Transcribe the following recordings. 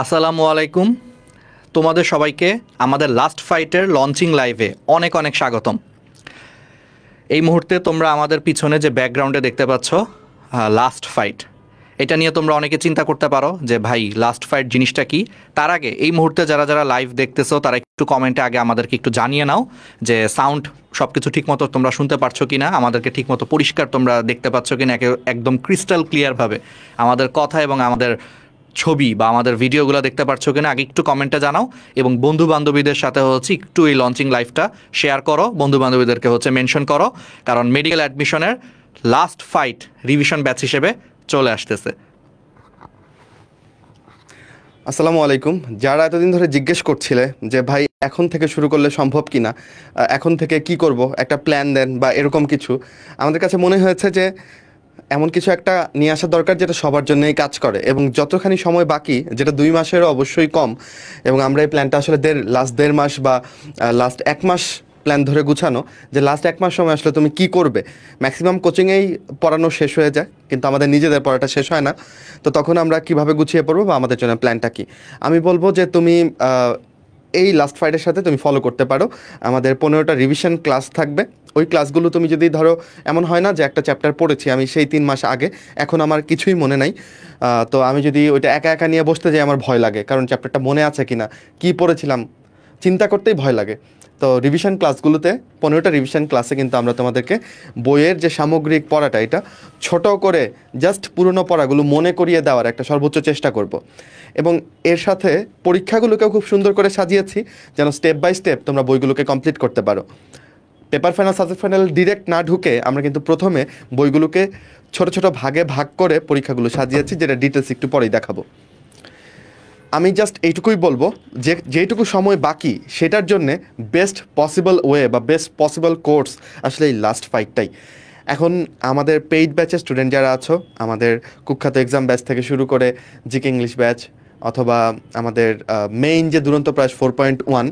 আসসালামু আলাইকুম। তোমাদের সবাইকে আমাদের লাস্ট ফাইটের লঞ্চিং লাইভে অনেক অনেক স্বাগতম। এই মুহূর্তে তোমরা আমাদের পিছনে যে ব্যাকগ্রাউন্ডে দেখতে পাচ্ছ লাস্ট ফাইট, এটা নিয়ে তোমরা অনেকে চিন্তা করতে পারো যে ভাই লাস্ট ফাইট জিনিসটা কি। তার আগে এই মুহূর্তে যারা যারা লাইভ দেখতেছো তারা একটু কমেন্টে আগে আমাদেরকে একটু জানিয়ে নাও যে সাউন্ড সব কিছু ঠিকমতো তোমরা শুনতে পারছো কি না, আমাদেরকে ঠিকমতো পরিষ্কার তোমরা দেখতে পাচ্ছ কি না, একদম ক্রিস্টাল ক্লিয়ারভাবে আমাদের কথা এবং আমাদের ছবি বা আমাদের ভিডিওগুলো দেখতে পারছো কিনা আগে একটু কমেন্টে জানাও। এবং বন্ধু বান্ধবীদের সাথে হচ্ছে একটু এই লঞ্চিং লাইভটা শেয়ার করো, বন্ধু বান্ধবীদেরকে হচ্ছে মেনশন করো, কারণ মেডিকেল অ্যাডমিশনের লাস্ট ফাইট রিভিশন ব্যাচ হিসেবে চলে আসতেছে। আসসালামু আলাইকুম। যারা এতদিন ধরে জিজ্ঞেস করছিলে যে ভাই এখন থেকে শুরু করলে সম্ভব কিনা, এখন থেকে কি করব, একটা প্ল্যান দেন বা এরকম কিছু, আমাদের কাছে মনে হয়েছে যে এমন কিছু একটা নিয়ে আসা দরকার যেটা সবার জন্যই কাজ করে এবং যতখানি সময় বাকি, যেটা 2 মাসেরও অবশ্যই কম, এবং আমরা এই প্ল্যানটা আসলে লাস্ট 1.5 মাস বা লাস্ট 1 মাস প্ল্যান ধরে গুছানো, যে লাস্ট 1 মাস সময় আসলে তুমি কি করবে। ম্যাক্সিমাম কোচিংয়েই পড়ানো শেষ হয়ে যায়, কিন্তু আমাদের নিজেদের পড়াটা শেষ হয় না। তো তখন আমরা কিভাবে গুছিয়ে পড়বো বা আমাদের জন্য প্ল্যানটা কি, আমি বলবো যে তুমি এই লাস্ট ফ্রাইডের সাথে তুমি ফলো করতে পারো। আমাদের 15টা রিভিশন ক্লাস থাকবে। ওই ক্লাসগুলো তুমি যদি ধরো, এমন হয় না যে একটা চ্যাপ্টার পড়েছি আমি সেই 3 মাস আগে, এখন আমার কিছুই মনে নাই, তো আমি যদি ওইটা একা একা নিয়ে বসতে যাই আমার ভয় লাগে, কারণ চ্যাপ্টারটা মনে আছে কিনা, কি পড়েছিলাম চিন্তা করতেই ভয় লাগে। তো রিভিশন ক্লাসগুলোতে 15টা রিভিশন ক্লাসে কিন্তু আমরা তোমাদেরকে বইয়ের যে সামগ্রিক পড়াটা, এটা ছোট করে জাস্ট পুরনো পড়াগুলো মনে করিয়ে দেওয়ার একটা সর্বোচ্চ চেষ্টা করব। এবং এর সাথে পরীক্ষাগুলোকেও খুব সুন্দর করে সাজিয়েছি যেন স্টেপ বাই স্টেপ তোমরা বইগুলোকে কমপ্লিট করতে পারো। Paper final subject final direct না ঢুকে আমরা কিন্তু প্রথমে বইগুলোকে ছোট ছোট ভাগে ভাগ করে পরীক্ষাগুলো সাজিয়েছি, যেটা ডিটেলস একটু পরেই দেখাবো। আমি জাস্ট এইটুকুই বলবো যে যেইটুকু সময় বাকি সেটার জন্যে বেস্ট পসিবল ওয়ে বা বেস্ট পসিবল কোর্স আসলে এই লাস্ট ফাইটটাই। এখন আমাদের পেইড ব্যাচের স্টুডেন্ট যারা আছো, আমাদের কুখ্যাত এক্সাম ব্যাচ থেকে শুরু করে জিকে ইংলিশ ব্যাচ, অথবা আমাদের মেইন যে দুরন্ত প্রায় 4.1,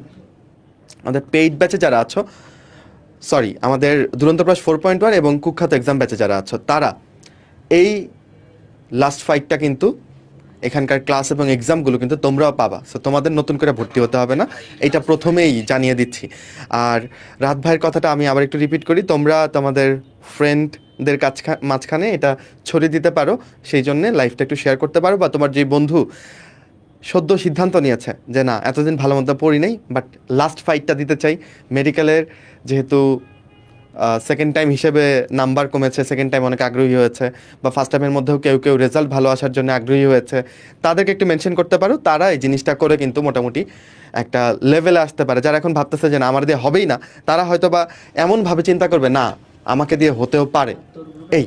আমাদের পেইড ব্যাচে যারা আছো, আমাদের দুরন্ত প্রায় 4.1 এবং কুখ্যাত এক্সাম ব্যাচে যারা আছো, তারা এই লাস্ট ফাইটটা কিন্তু এখানকার ক্লাস এবং এক্সামগুলো কিন্তু তোমরাও পাবা। সো তোমাদের নতুন করে ভর্তি হতে হবে না, এইটা প্রথমেই জানিয়ে দিচ্ছি। আর রাত ভাইয়ের কথাটা আমি আবার একটু রিপিট করি, তোমরা তোমাদের ফ্রেন্ডদের মাঝখানে এটা ছড়িয়ে দিতে পারো, সেই জন্যে লাইফটা একটু শেয়ার করতে পারো। বা তোমার যে বন্ধু সদ্য সিদ্ধান্ত নিয়েছে যে না এতদিন ভালো মতো পড়ি নেই, বাট লাস্ট ফাইটটা দিতে চাই, মেডিকেলের যেহেতু সেকেন্ড টাইম হিসেবে নাম্বার কমেছে, সেকেন্ড টাইম অনেক আগ্রহী হয়েছে, বা ফার্স্ট টাইমের মধ্যেও কেউ কেউ রেজাল্ট ভালো আসার জন্য আগ্রহী হয়েছে, তাদেরকে একটু মেনশন করতে পারো। তারা এই জিনিসটা করে কিন্তু মোটামুটি একটা লেভেলে আসতে পারে। যারা এখন ভাবতেছে যে না আমার দিয়ে হবেই না, তারা হয়তো বা এমনভাবে চিন্তা করবে না আমাকে দিয়ে হতেও পারে। এই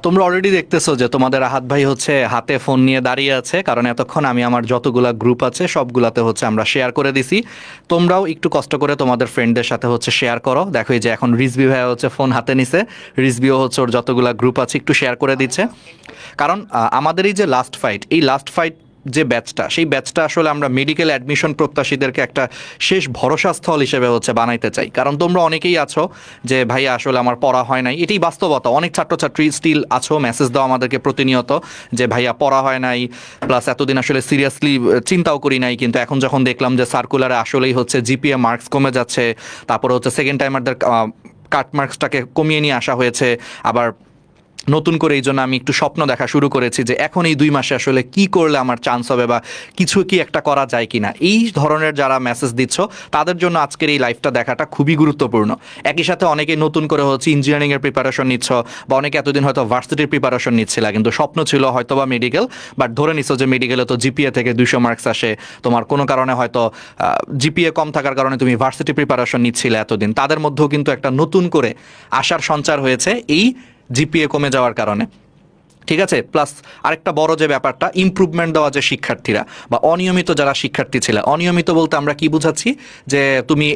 তোমরা অলরেডি দেখতেছো যে তোমাদের রাহাত ভাই হচ্ছে হাতে ফোন নিয়ে দাঁড়িয়ে আছে, কারণ এতক্ষণ আমি আমার যতগুলা গ্রুপ আছে সবগুলাতে হচ্ছে আমরা শেয়ার করে দিছি। তোমরাও একটু কষ্ট করে তোমাদের ফ্রেন্ডদের সাথে হচ্ছে শেয়ার করো। দেখো এই যে এখন রিজবি ভাই হচ্ছে ফোন হাতে নিছে, রিজবিও হচ্ছে ওর যতগুলা গ্রুপ আছে একটু শেয়ার করে দিচ্ছে। কারণ আমাদের এই যে লাস্ট ফাইট, এই লাস্ট ফাইট যে ব্যাচটা, সেই ব্যাচটা আসলে আমরা মেডিকেল অ্যাডমিশন প্রত্যাশীদেরকে একটা শেষ ভরসাস্থল হিসেবে হচ্ছে বানাইতে চাই। কারণ তোমরা অনেকেই আছো যে ভাই আসলে আমার পড়া হয় নাই, এটাই বাস্তবতা। অনেক ছাত্রছাত্রী স্টিল আছো, মেসেজ দাও আমাদেরকে প্রতিনিয়ত যে ভাইয়া পড়া হয় নাই, প্লাস এতদিন আসলে সিরিয়াসলি চিন্তাও করি নাই, কিন্তু এখন যখন দেখলাম যে সার্কুলারে আসলেই হচ্ছে জিপিএ মার্কস কমে যাচ্ছে, তারপরে হচ্ছে সেকেন্ড টাইমারদের কাট মার্কসটাকে কমিয়ে নিয়ে আসা হয়েছে, আবার নতুন করে এই জন্য আমি একটু স্বপ্ন দেখা শুরু করেছি যে এখন এই 2 মাসে আসলে কি করলে আমার চান্স হবে বা কিছু কি একটা করা যায় কিনা। এই ধরনের যারা মেসেজ দিচ্ছ তাদের জন্য আজকের এই লাইভটা দেখাটা খুবই গুরুত্বপূর্ণ। একই সাথে অনেকে নতুন করে হচ্ছে ইঞ্জিনিয়ারিংয়ের প্রিপারেশন নিচ্ছ, বা অনেকে এতদিন হয়তো ভার্সিটির প্রিপারেশন নিচ্ছিল, কিন্তু স্বপ্ন ছিল হয়তো বা মেডিকেল, বাট ধরে নিচ্ছ যে মেডিকেলে তো জিপিএ থেকে 200 মার্কস আসে, তোমার কোনো কারণে হয়তো জিপিএ কম থাকার কারণে তুমি ভার্সিটি প্রিপারেশন নিচ্ছিলে এতদিন, তাদের মধ্যেও কিন্তু একটা নতুন করে আশার সঞ্চার হয়েছে এই জিপিএ কমে যাওয়ার কারণে। ঠিক আছে, প্লাস আরেকটা বড় যে ব্যাপারটা, ইমপ্রুভমেন্ট দেওয়া যে শিক্ষার্থীরা বা অনিয়মিত যারা শিক্ষার্থী ছিল, অনিয়মিত বলতে আমরা কি বুঝাচ্ছি, যে তুমি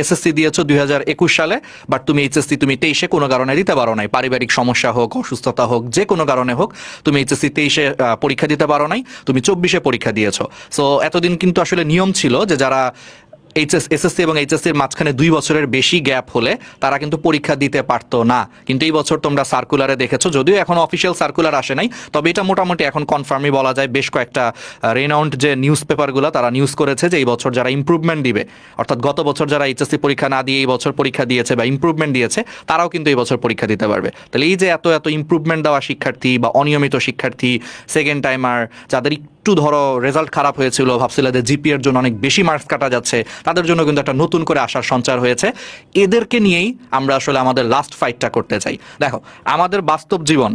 এসএসসি দিয়েছো 2021 সালে, বাট তুমি এইচএসসি তুমি 23-এ কোনো কারণে দিতে পারো নাই, পারিবারিক সমস্যা হোক, অসুস্থতা হোক, যে কোনো কারণে হোক, তুমি এইচএসসি 23-এ পরীক্ষা দিতে পারো নাই, তুমি 24-এ পরীক্ষা দিয়েছো। সো এতদিন কিন্তু আসলে নিয়ম ছিল যে যারা এসএসসি এবং এইচএসসির মাঝখানে 2 বছরের বেশি গ্যাপ হলে তারা কিন্তু পরীক্ষা দিতে পারতো না। কিন্তু এই বছর তোমরা সার্কুলারে দেখেছো, যদিও এখন অফিসিয়াল সার্কুলার আসে নাই, তবে এটা মোটামুটি এখন কনফার্মই বলা যায়। বেশ কয়েকটা রেনাউন্ড যে নিউজ পেপারগুলো তারা নিউজ করেছে যে এই বছর যারা ইমপ্রুভমেন্ট দিবে, অর্থাৎ গত বছর যারা এইচএসসি পরীক্ষা না দিয়ে এই বছর পরীক্ষা দিয়েছে বা ইমপ্রুভমেন্ট দিয়েছে, তারাও কিন্তু এই বছর পরীক্ষা দিতে পারবে। তাহলে এই যে এত এত ইমপ্রুভমেন্ট দেওয়া শিক্ষার্থী বা অনিয়মিত শিক্ষার্থী, সেকেন্ড টাইমার, যাদের একটু ধরো রেজাল্ট খারাপ হয়েছিল, ভাবছিল যে জিপি এর জন্য অনেক বেশি মার্কস কাটা যাচ্ছে, তাদের জন্য কিন্তু একটা নতুন করে আসার সঞ্চার হয়েছে। এদেরকে নিয়েই আমরা আসলে আমাদের লাস্ট ফাইটটা করতে চাই। দেখো, আমাদের বাস্তব জীবন,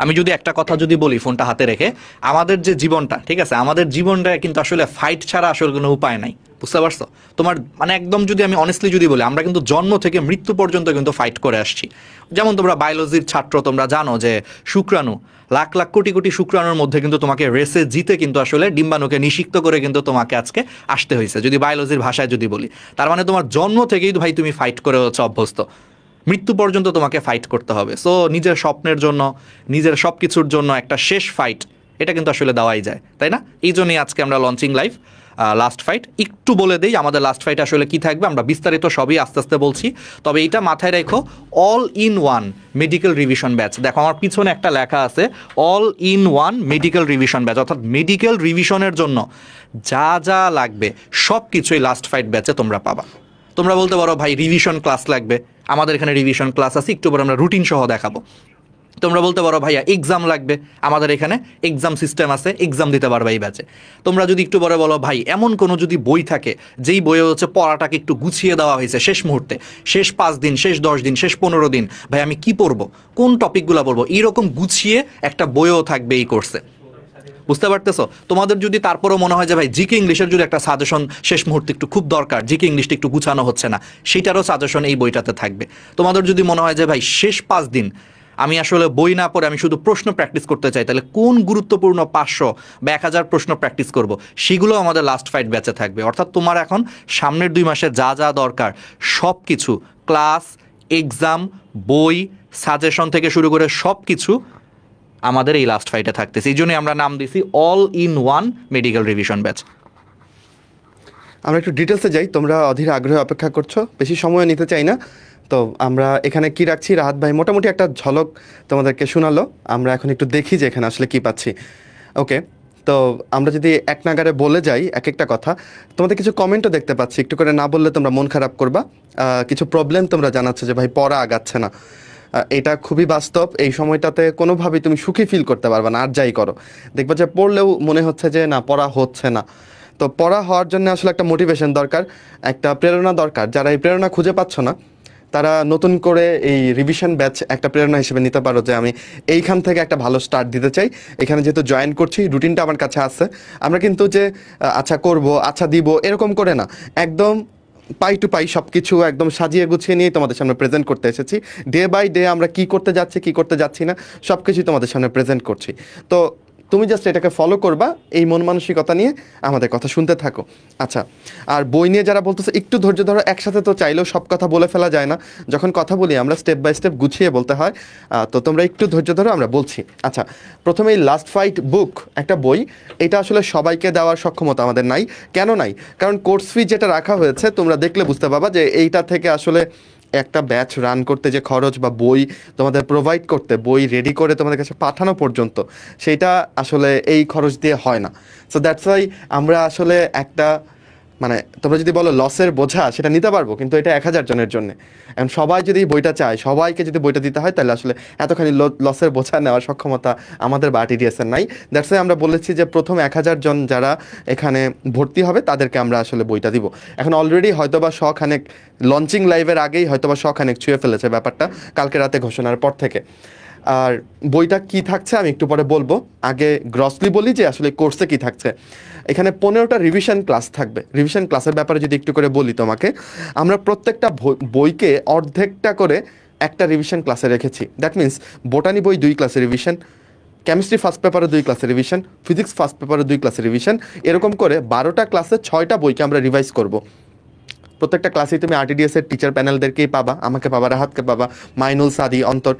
আমি যদি একটা কথা যদি বলি ফোনটা হাতে রেখে, আমাদের যে জীবনটা, ঠিক আছে, আমাদের জীবনটা কিন্তু আসলে ফাইট ছাড়া আসলে কোনো উপায় নাই। বুঝতে পারছো? তোমার মানে একদম যদি আমি অনেস্টলি যদি বলি, আমরা কিন্তু জন্ম থেকে মৃত্যু পর্যন্ত কিন্তু ফাইট করে আসছি। যেমন তোমরা বায়োলজির ছাত্র, তোমরা জানো যে শুক্রাণু, লাখ লাখ কোটি কোটি শুক্রাণুর মধ্যে কিন্তু তোমাকে রেসে জিতে কিন্তু আসলে ডিম্বাণুকে নিষিক্ত করে কিন্তু তোমাকে আজকে আসতে হয়েছে, যদি বায়োলজির ভাষায় যদি বলি। তার মানে তোমার জন্ম থেকেই ভাই তুমি ফাইট করে হচ্ছে অভ্যস্ত, মৃত্যু পর্যন্ত তোমাকে ফাইট করতে হবে। সো নিজের স্বপ্নের জন্য, নিজের সব কিছুর জন্য একটা শেষ ফাইট, এটা কিন্তু আসলে দেওয়াই যায়, তাই না? এই জন্যই আজকে আমরা লঞ্চিং লাইভ লাস্ট ফাইট। একটু বলে দিই আমাদের লাস্ট ফাইট আসলে কি থাকবে, আমরা বিস্তারিত সবই আস্তে আস্তে বলছি, তবে এটা মাথায় রেখো, all in one medical revision batch. দেখো আমার পিছনে একটা লেখা আছে, all in one medical revision batch, অর্থাৎ মেডিকেল রিভিশনের জন্য যা যা লাগবে সব কিছুই লাস্ট ফাইট ব্যাচে তোমরা পাবা। তোমরা বলতে পারো ভাই রিভিশন ক্লাস লাগবে, আমাদের এখানে রিভিশন ক্লাস আছে, একটু পরে আমরা রুটিন সহ দেখাবো। তোমরা বলতে পারো ভাইয়া এক্সাম লাগবে, আমাদের এখানে এক্সাম সিস্টেম আছে, এক্সাম দিতে পারবে এই ব্যাচে। তোমরা যদি একটু পরে বলো ভাই এমন কোনো যদি বই থাকে যেই বইয়ে হচ্ছে পড়াটাকে একটু গুছিয়ে দেওয়া হয়েছে শেষ মুহূর্তে, শেষ 5 দিন, শেষ 10 দিন, শেষ 15 দিন, ভাই আমি কি পড়বো, কোন টপিকগুলো পড়বো, এইরকম গুছিয়ে একটা বইও থাকবে এই কোর্সে। বুঝতে পারতেছো? তোমাদের যদি তারপরও মনে হয় যে ভাই জিকে ইংলিশের যদি একটা সাজেশন শেষ মুহূর্তে একটু খুব দরকার, জিকে ইংলিশটা একটু গুছানো হচ্ছে না, সেটারও সাজেশন এই বইটাতে থাকবে। তোমাদের যদি মনে হয় যে ভাই শেষ 5 দিন আমি আসলে বই না পড়ে আমি শুধু প্রশ্ন প্র্যাকটিস করতে চাই, তাহলে কোন গুরুত্বপূর্ণ 500 বা 1000 প্রশ্ন প্র্যাকটিস করব, সেগুলো আমাদের লাস্ট ফাইট ব্যাচে থাকবে। অর্থাৎ তোমার এখন সামনের 2 মাসে যা যা দরকার সব কিছু, ক্লাস, এক্সাম, বই, সাজেশন থেকে শুরু করে সব কিছু আমাদের এই লাস্ট ফাইটে থাকতেছে। এই জন্যই আমরা নাম দিছি all in one medical revision batch. আমরা একটু ডিটেলসে যাই, তোমরা অধীর আগ্রহে অপেক্ষা করছো, বেশি সময় নিতে চাই না। তো আমরা এখানে কি রাখছি, রাহাত ভাই মোটামুটি একটা ঝলক তোমাদেরকে শোনালো, আমরা এখন একটু দেখি যে এখানে আসলে কি পাচ্ছি। ওকে, তো আমরা যদি এক নাগারে বলে যাই এক একটা কথা, তোমাদের কিছু কমেন্টও দেখতে পাচ্ছি, একটু করে না বললে তোমরা মন খারাপ করবা। কিছু প্রবলেম তোমরা জানাচ্ছ যে ভাই পড়া আগাচ্ছে না, এটা খুবই বাস্তব। এই সময়টাতে কোনোভাবেই তুমি সুখী ফিল করতে পারবে না, আর যাই করো দেখবা যে পড়লেও মনে হচ্ছে যে না, পড়া হচ্ছে না। তো পড়া হওয়ার জন্য আসলে একটা মোটিভেশন দরকার, একটা প্রেরণা দরকার। যারা এই প্রেরণা খুঁজে পাচ্ছ না, তারা নতুন করে এই রিভিশন ব্যাচ একটা প্রেরণা হিসেবে নিতে পারো যে আমি এইখান থেকে একটা ভালো স্টার্ট দিতে চাই। এখানে যেহেতু জয়েন করছি, রুটিনটা আমার কাছে আছে, আমরা কিন্তু যে আচ্ছা করব, আচ্ছা দিব, এরকম করে না, একদম পাই টু পাই সব কিছু একদম সাজিয়ে গুছিয়ে নিয়ে তোমাদের সামনে প্রেজেন্ট করতে এসেছি। ডে বাই ডে আমরা কি করতে যাচ্ছি, কি করতে যাচ্ছি না, সব কিছুই তোমাদের সামনে প্রেজেন্ট করছি। তো তুমি জাস্ট এটাকে ফলো করবা, এই মন মানসিকতা নিয়ে আমাদের কথা শুনতে থাকো। আচ্ছা, আর বই নিয়ে যারা বলতেছে একটু ধৈর্য ধরো, একসাথে তো চাইলেও সব কথা বলে ফেলা যায় না, যখন কথা বলি আমরা স্টেপ বাই স্টেপ গুছিয়ে বলতে হয়। তো তোমরা একটু ধৈর্য ধরো, আমরা বলছি। আচ্ছা, প্রথমে এই লাস্ট ফাইট বুক একটা বই, এটা আসলে সবাইকে দেওয়ার সক্ষমতা আমাদের নাই। কেন নাই? কারণ কোর্স ফি যেটা রাখা হয়েছে, তোমরা দেখলে বুঝতে পারবা যে এইটা থেকে আসলে একটা ব্যাচ রান করতে যে খরচ বা বই তোমাদের প্রোভাইড করতে, বই রেডি করে তোমাদের কাছে পাঠানো পর্যন্ত, সেইটা আসলে এই খরচ দিয়ে হয় না। সো দ্যাটস ওয়াই আমরা আসলে একটা মানে তোমরা যদি বলো লসের বোঝা, সেটা নিতে পারবো, কিন্তু এটা 1000 জনের জন্য। এখন সবাই যদি বইটা চায়, সবাইকে যদি বইটা দিতে হয়, তাহলে আসলে এতখানি লসের বোঝা নেওয়ার সক্ষমতা আমাদের বা টিডিএসের নাই। দ্যাটস ওয়াই আমরা বলেছি যে প্রথম 1000 জন যারা এখানে ভর্তি হবে তাদেরকে আমরা আসলে বইটা দিব। এখন অলরেডি হয়তোবা শখানেক লঞ্চিং লাইভের আগেই হয়তোবা শখানেক ছুঁয়ে ফেলেছে ব্যাপারটা, কালকে রাতে ঘোষণার পর থেকে। আর বইটা কি থাকছে আমি একটু পরে বলবো, আগে গ্রসলি বলি যে আসলে কোর্সে কি থাকছে। এখানে 15টা রিভিশন ক্লাস থাকবে। রিভিশন ক্লাসের ব্যাপারে যদি একটু করে বলি তোমাকে, আমরা প্রত্যেকটা বইকে অর্ধেকটা করে একটা রিভিশন ক্লাসে রেখেছি। দ্যাট মিনস বোটানি বই 2 ক্লাসের রিভিশন, কেমিস্ট্রি ফার্স্ট পেপারে 2 ক্লাসের রিভিশন, ফিজিক্স ফার্স্ট পেপারে 2 ক্লাসের রিভিশন, এরকম করে 12টা ক্লাসে 6টা বইকে আমরা রিভাইজ করব। প্রত্যেকটা ক্লাসেই তুমি আরটিডিএস এর টিচার প্যানেলদেরকেই পাবা, আমাকে পাবা, রাহাতকে পাবা, মাইনুল, সাদি, অন্তর,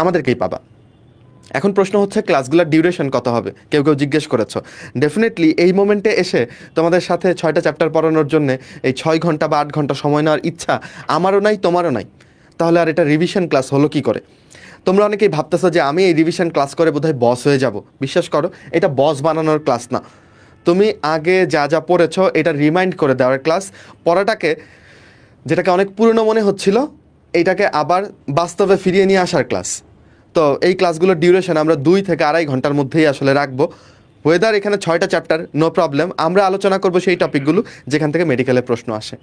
আমাদেরকেই পাবা। এখন প্রশ্ন হচ্ছে ক্লাসগুলোর ডিউরেশন কত হবে, কেউ কেউ জিজ্ঞেস করেছো। ডেফিনেটলি এই মোমেন্টে এসে তোমাদের সাথে 6টা চ্যাপ্টার পড়ানোর জন্য এই 6 ঘন্টা বা 8 ঘন্টা সময় নেওয়ার ইচ্ছা আমারও নাই, তোমারও নাই। তাহলে আর এটা রিভিশন ক্লাস হলো কি করে? তোমরা অনেকেই ভাবতেছো যে আমি এই রিভিশন ক্লাস করে বোধহয় বস হয়ে যাব। বিশ্বাস করো, এটা বস বানানোর ক্লাস না। তুমি আগে যা যা পড়েছো এটা রিমাইন্ড করে দেওয়ার ক্লাস। পড়াটাকে, যেটাকে অনেক পুরনো মনে হচ্ছিল, এইটাকে আবার বাস্তবে ফিরিয়ে নিয়ে আসার ক্লাস। তো এই ক্লাসগুলোর ডিউরেশন আমরা 2 থেকে 2.5 ঘন্টার মধ্যেই আসলে রাখবো। ওয়েদার এখানে 6টা চ্যাপ্টার, নো প্রবলেম। আমরা আলোচনা করবো সেই টপিকগুলো যেখান থেকে মেডিকেলের প্রশ্ন আসে।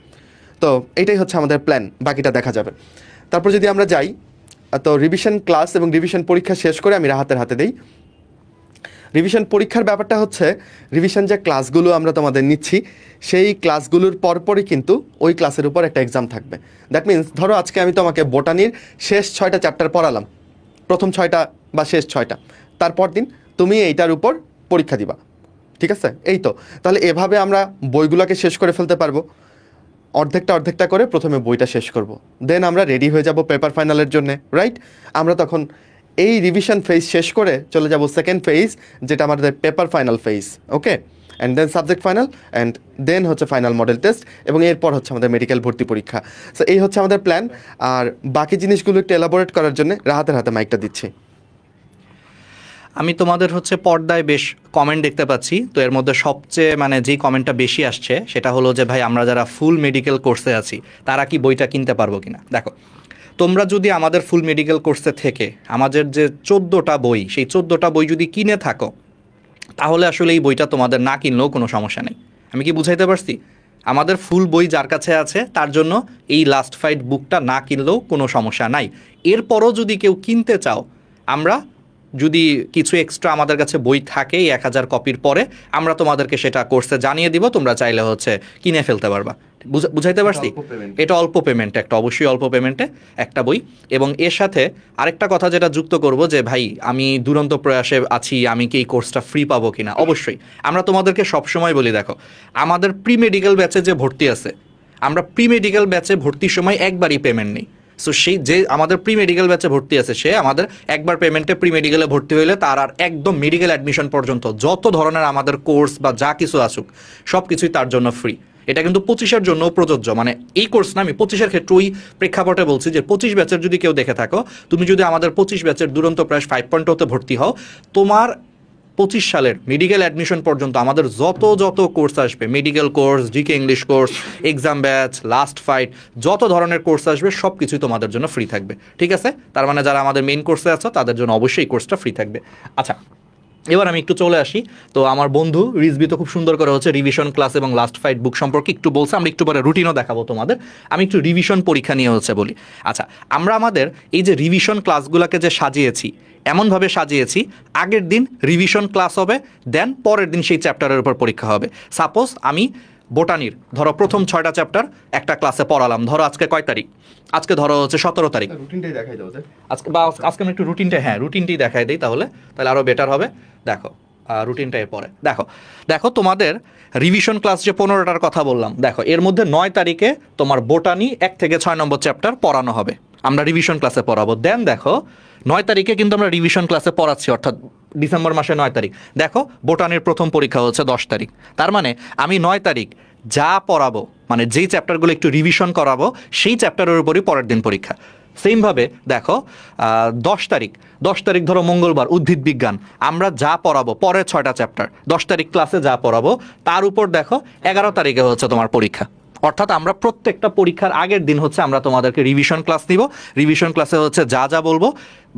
তো এটাই হচ্ছে আমাদের প্ল্যান, বাকিটা দেখা যাবে। তারপর যদি আমরা যাই, তো রিভিশন ক্লাস এবং রিভিশন পরীক্ষা শেষ করে আমি রাহাতের হাতে দেই। রিভিশন পরীক্ষার ব্যাপারটা হচ্ছে, রিভিশন যে ক্লাসগুলো আমরা তোমাদের নিচ্ছি সেই ক্লাসগুলোর পরপরই কিন্তু ওই ক্লাসের উপর একটা এক্সাম থাকবে। দ্যাট মিন্স ধরো আজকে আমি তোমাকে বোটানির শেষ 6টা চ্যাপ্টার পড়ালাম, প্রথম 6টা বা শেষ 6টা, তারপর দিন তুমি এইটার উপর পরীক্ষা দিবা। ঠিক আছে? এই তো। তাহলে এভাবে আমরা বইগুলোকে শেষ করে ফেলতে পারবো। অর্ধেকটা করে প্রথমে বইটা শেষ করব, দেন আমরা রেডি হয়ে যাব পেপার ফাইনালের জন্য, রাইট? আমরা তখন এই রিভিশন ফেজ শেষ করে চলে যাব সেকেন্ড ফেজ, যেটা আমাদের paper final phase. Okay, and then subject final, and then হচ্ছে ফাইনাল মডেল টেস্ট, এবং এরপর হচ্ছে আমাদের মেডিকেল ভর্তি পরীক্ষা। সো এই হচ্ছে আমাদের প্ল্যান। আর বাকি জিনিসগুলো একটু এলাবোরেট করার জন্য রাহাতের হাতে মাইকটা দিচ্ছি। আমি তোমাদের হচ্ছে পর্দায় বেশ কমেন্ট দেখতে পাচ্ছি। তো এর মধ্যে সবচেয়ে মানে যেই কমেন্টটা বেশি আসছে সেটা হলো যে ভাই আমরা যারা ফুল মেডিকেল কোর্সে আছি তারা কি বইটা কিনতে পারবো কিনা। দেখো, তোমরা যদি আমাদের ফুল মেডিকেল কোর্সে থেকে আমাদের যে 14টা বই, সেই 14টা বই যদি কিনে থাকো, তাহলে আসলে এই বইটা তোমাদের না কিনলেও কোনো সমস্যা নেই। আমি কি বুঝাইতে পারছি? আমাদের ফুল বই যার কাছে আছে তার জন্য এই লাস্ট ফাইট বুকটা না কিনলেও কোনো সমস্যা নাই। এরপরও যদি কেউ কিনতে চাও, আমরা যদি কিছু এক্সট্রা আমাদের কাছে বই থাকে 1000 কপির পরে, আমরা তোমাদেরকে সেটা কোর্সে জানিয়ে দিব, তোমরা চাইলে হচ্ছে কিনে ফেলতে পারবা। বুঝাইতে পারছি? এটা অল্প পেমেন্টে একটা, অবশ্যই অল্প পেমেন্টে একটা বই। এবং এর সাথে আরেকটা কথা যেটা যুক্ত করব যে ভাই আমি দুরন্ত প্রয়াসে আছি, আমি কি এই কোর্সটা ফ্রি পাবো কিনা। অবশ্যই আমরা তোমাদেরকে সবসময় বলি, দেখো আমাদের প্রি মেডিকেল ব্যাচে যে ভর্তি আছে, আমরা প্রি মেডিকেল ব্যাচে ভর্তির সময় একবারই পেমেন্ট নেই। সো সেই যে আমাদের প্রি মেডিকেল ব্যাচে ভর্তি আছে, সে আমাদের একবার পেমেন্টে প্রি মেডিকেলে ভর্তি হইলে তার আর একদম মেডিকেল অ্যাডমিশন পর্যন্ত যত ধরনের আমাদের কোর্স বা যা কিছু আসুক সব কিছুই তার জন্য ফ্রি। এটা কিন্তু 25-এর জন্য প্রযোজ্য, মানে এই কোর্স না, আমি 25-এর ক্ষেত্রে ওই প্রেক্ষাপটে বলছি যে 25 ব্যাচের যদি কেউ দেখে থাকো, তুমি যদি আমাদের 25 ব্যাচের দুরন্ত প্রায় 5.0-তে ভর্তি হও, তোমার 25 সালের মেডিকেল অ্যাডমিশন পর্যন্ত আমাদের যত কোর্স আসবে, medical course, GK English course, exam batch, last fight, যত ধরনের কোর্স আসবে সব কিছুই তোমাদের জন্য ফ্রি থাকবে। ঠিক আছে? তার মানে যারা আমাদের মেইন কোর্সে আছো তাদের জন্য অবশ্যই এই কোর্সটা ফ্রি থাকবে। আচ্ছা, এবার আমি একটু চলে আসি। তো আমার বন্ধু রিজবি তো খুব সুন্দর করে হচ্ছে রিভিশন ক্লাস এবং লাস্ট ফাইট বুক সম্পর্কে একটু বলছে, আমরা একটু পরে রুটিনও দেখাবো তোমাদের। আমি একটু রিভিশন পরীক্ষা নিয়ে হচ্ছে বলি। আচ্ছা, আমরা আমাদের এই যে রিভিশন ক্লাসগুলোকে যে সাজিয়েছি, এমনভাবে সাজিয়েছি আগের দিন রিভিশন ক্লাস হবে, দেন পরের দিন সেই চ্যাপ্টারের উপর পরীক্ষা হবে। সাপোজ আমি বোটানির ধরো প্রথম 6টা চ্যাপ্টার একটা ক্লাসে পড়ালাম, ধরো আজকে কয় তারিখ, আজকে ধরো হচ্ছে 17 তারিখ, রুটিনটাই দেখাই দাও আজকে বা আজকে আমি একটু রুটিনটাই দেখাই দিই, তাহলে আরও বেটার হবে। দেখো রুটিনটা এরপরে দেখো তোমাদের রিভিশন ক্লাস যে 15টার কথা বললাম, দেখো এর মধ্যে 9 তারিখে তোমার বোটানি 1 থেকে 6 নম্বর চ্যাপ্টার পড়ানো হবে, আমরা রিভিশন ক্লাসে পড়াবো। দেন দেখো 9 তারিখে কিন্তু আমরা রিভিশন ক্লাসে পড়াচ্ছি, অর্থাৎ ডিসেম্বর মাসে 9 তারিখ। দেখো বোটানির প্রথম পরীক্ষা হচ্ছে 10 তারিখ, তার মানে আমি 9 তারিখ যা পড়াবো, মানে যেই চ্যাপ্টারগুলো একটু রিভিশন করাবো সেই চ্যাপ্টারের উপরই পরের দিন পরীক্ষা। সেমভাবে দেখো 10 তারিখ ধরো মঙ্গলবার উদ্ভিদ বিজ্ঞান, আমরা যা পড়াবো পরের 6টা চ্যাপ্টার 10 তারিখ ক্লাসে যা পড়াবো তার উপর দেখো 11 তারিখে হচ্ছে তোমার পরীক্ষা। অর্থাৎ আমরা প্রত্যেকটা পরীক্ষার আগের দিন হচ্ছে আমরা তোমাদেরকে রিভিশন ক্লাস নিব, রিভিশন ক্লাসে হচ্ছে যা বলবো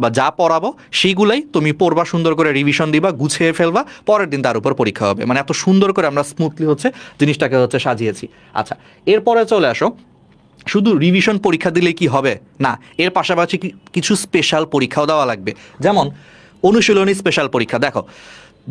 বা যা পড়াবো সেইগুলাই তুমি পড়বা, সুন্দর করে রিভিশন দিবা, গুছিয়ে ফেলবা, পরের দিন তার উপর পরীক্ষা হবে। মানে এত সুন্দর করে আমরা স্মুথলি হচ্ছে জিনিসটাকে হচ্ছে সাজিয়েছি। আচ্ছা, এরপরে চলে আসো, শুধু রিভিশন পরীক্ষা দিলেই কি হবে না, এর পাশাপাশি কিছু স্পেশাল পরীক্ষাও দেওয়া লাগবে, যেমন অনুশীলনী স্পেশাল পরীক্ষা। দেখো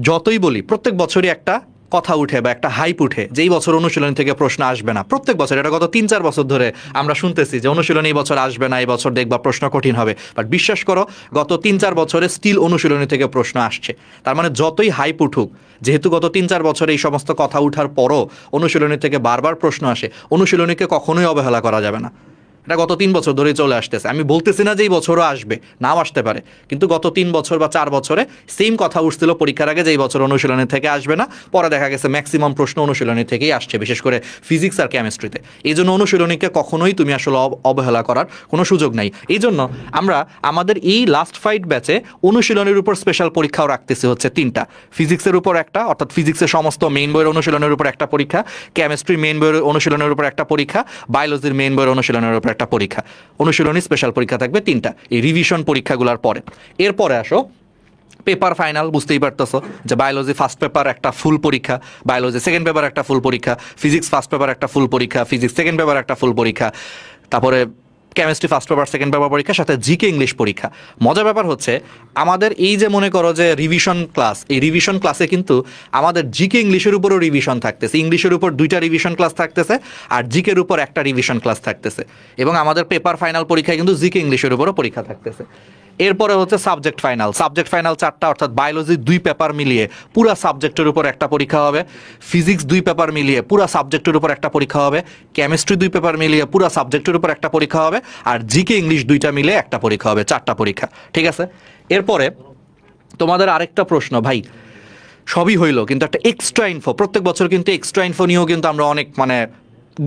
যতই বলি প্রত্যেক বছরই একটা কথা উঠে বা একটা হাইপ উঠে যে এই বছর অনুশীলনী থেকে প্রশ্ন আসবে না, প্রত্যেক বছর, এটা গত 3-4 বছর ধরে আমরা শুনতেছি যে অনুশীলনী এই বছর আসবে না, এই বছর দেখবা প্রশ্ন কঠিন হবে। বাট বিশ্বাস করো গত 3-4 বছরে স্টিল অনুশীলনী থেকে প্রশ্ন আসছে। তার মানে যতই হাইপ উঠুক, যেহেতু গত 3-4 বছরে এই সমস্ত কথা উঠার পরও অনুশীলনী থেকে বারবার প্রশ্ন আসে, অনুশীলনীকে কখনোই অবহেলা করা যাবে না। এটা গত 3 বছর ধরেই চলে আসতেছে। আমি বলতেছি না যে এই বছরও আসবে, নাও আসতে পারে, কিন্তু গত 3 বছর বা 4 বছরে সেম কথা উঠছিল পরীক্ষার আগে যে এই বছর অনুশীলনী থেকে আসবে না, পরে দেখা গেছে ম্যাক্সিমাম প্রশ্ন অনুশীলনী থেকেই আসছে, বিশেষ করে ফিজিক্স আর কেমিস্ট্রিতে। এই জন্য অনুশীলনীকে কখনোই তুমি আসলে অবহেলা করার কোনো সুযোগ নাই। এই জন্য আমরা আমাদের এই লাস্ট ফাইট ব্যাচে অনুশীলনের উপর স্পেশাল পরীক্ষাও রাখতেছি হচ্ছে 3টা। ফিজিক্সের উপর একটা, অর্থাৎ ফিজিক্সের সমস্ত মেইন বইয়ের অনুশীলনের উপর একটা পরীক্ষা, কেমিস্ট্রি মেইন বইয়ের অনুশীলনের উপর একটা পরীক্ষা, বায়োলজির মেইন বইয়ের অনুশীলনের উপর একটা পরীক্ষা। অনুশীলনী স্পেশাল পরীক্ষা থাকবে 3টা এই রিভিশন পরীক্ষাগুলোর পরে। এরপরে আসো পেপার ফাইনাল, বুঝতেই পারতেছো যে বায়োলজি ফার্স্ট পেপার একটা ফুল পরীক্ষা, বায়োলজি সেকেন্ড পেপার একটা ফুল পরীক্ষা, ফিজিক্স ফার্স্ট পেপার একটা ফুল পরীক্ষা, ফিজিক্স সেকেন্ড পেপার একটা ফুল পরীক্ষা, তারপরে chemistry first paper second paper পরীক্ষার সাথে জিকে ইংলিশ পরীক্ষা। মজার ব্যাপার হচ্ছে আমাদের এই যে মনে করো যে রিভিশন ক্লাস, এই রিভিশন ক্লাসে কিন্তু আমাদের জিকে ইংলিশের উপরও রিভিশন থাকতেছে, ইংলিশের উপর 2টা রিভিশন ক্লাস থাকতেছে আর জিকের উপর একটা রিভিশন ক্লাস থাকতেছে, এবং আমাদের পেপার ফাইনাল পরীক্ষায় কিন্তু জিকে ইংলিশের উপরও পরীক্ষা থাকতেছে। এরপরে হচ্ছে সাবজেক্ট ফাইনাল, সাবজেক্ট ফাইনাল 4টা, অর্থাৎ বায়োলজি 2 পেপার মিলিয়ে পুরো সাবজেক্টের উপর একটা পরীক্ষা হবে, ফিজিক্স 2 পেপার মিলিয়ে পুরো সাবজেক্টের উপর একটা পরীক্ষা হবে, কেমিস্ট্রি 2 পেপার মিলিয়ে পুরো সাবজেক্টের উপর একটা পরীক্ষা হবে, আর জিকে ইংলিশ 2টা মিলে একটা পরীক্ষা হবে, 4টা পরীক্ষা। ঠিক আছে, এরপরে তোমাদের আরেকটা প্রশ্ন, ভাই সবই হইলো কিন্তু একটা এক্সট্রা ইনফো, প্রত্যেক বছর কিন্তু এক্সট্রা ইনফো নিয়েও কিন্তু আমরা অনেক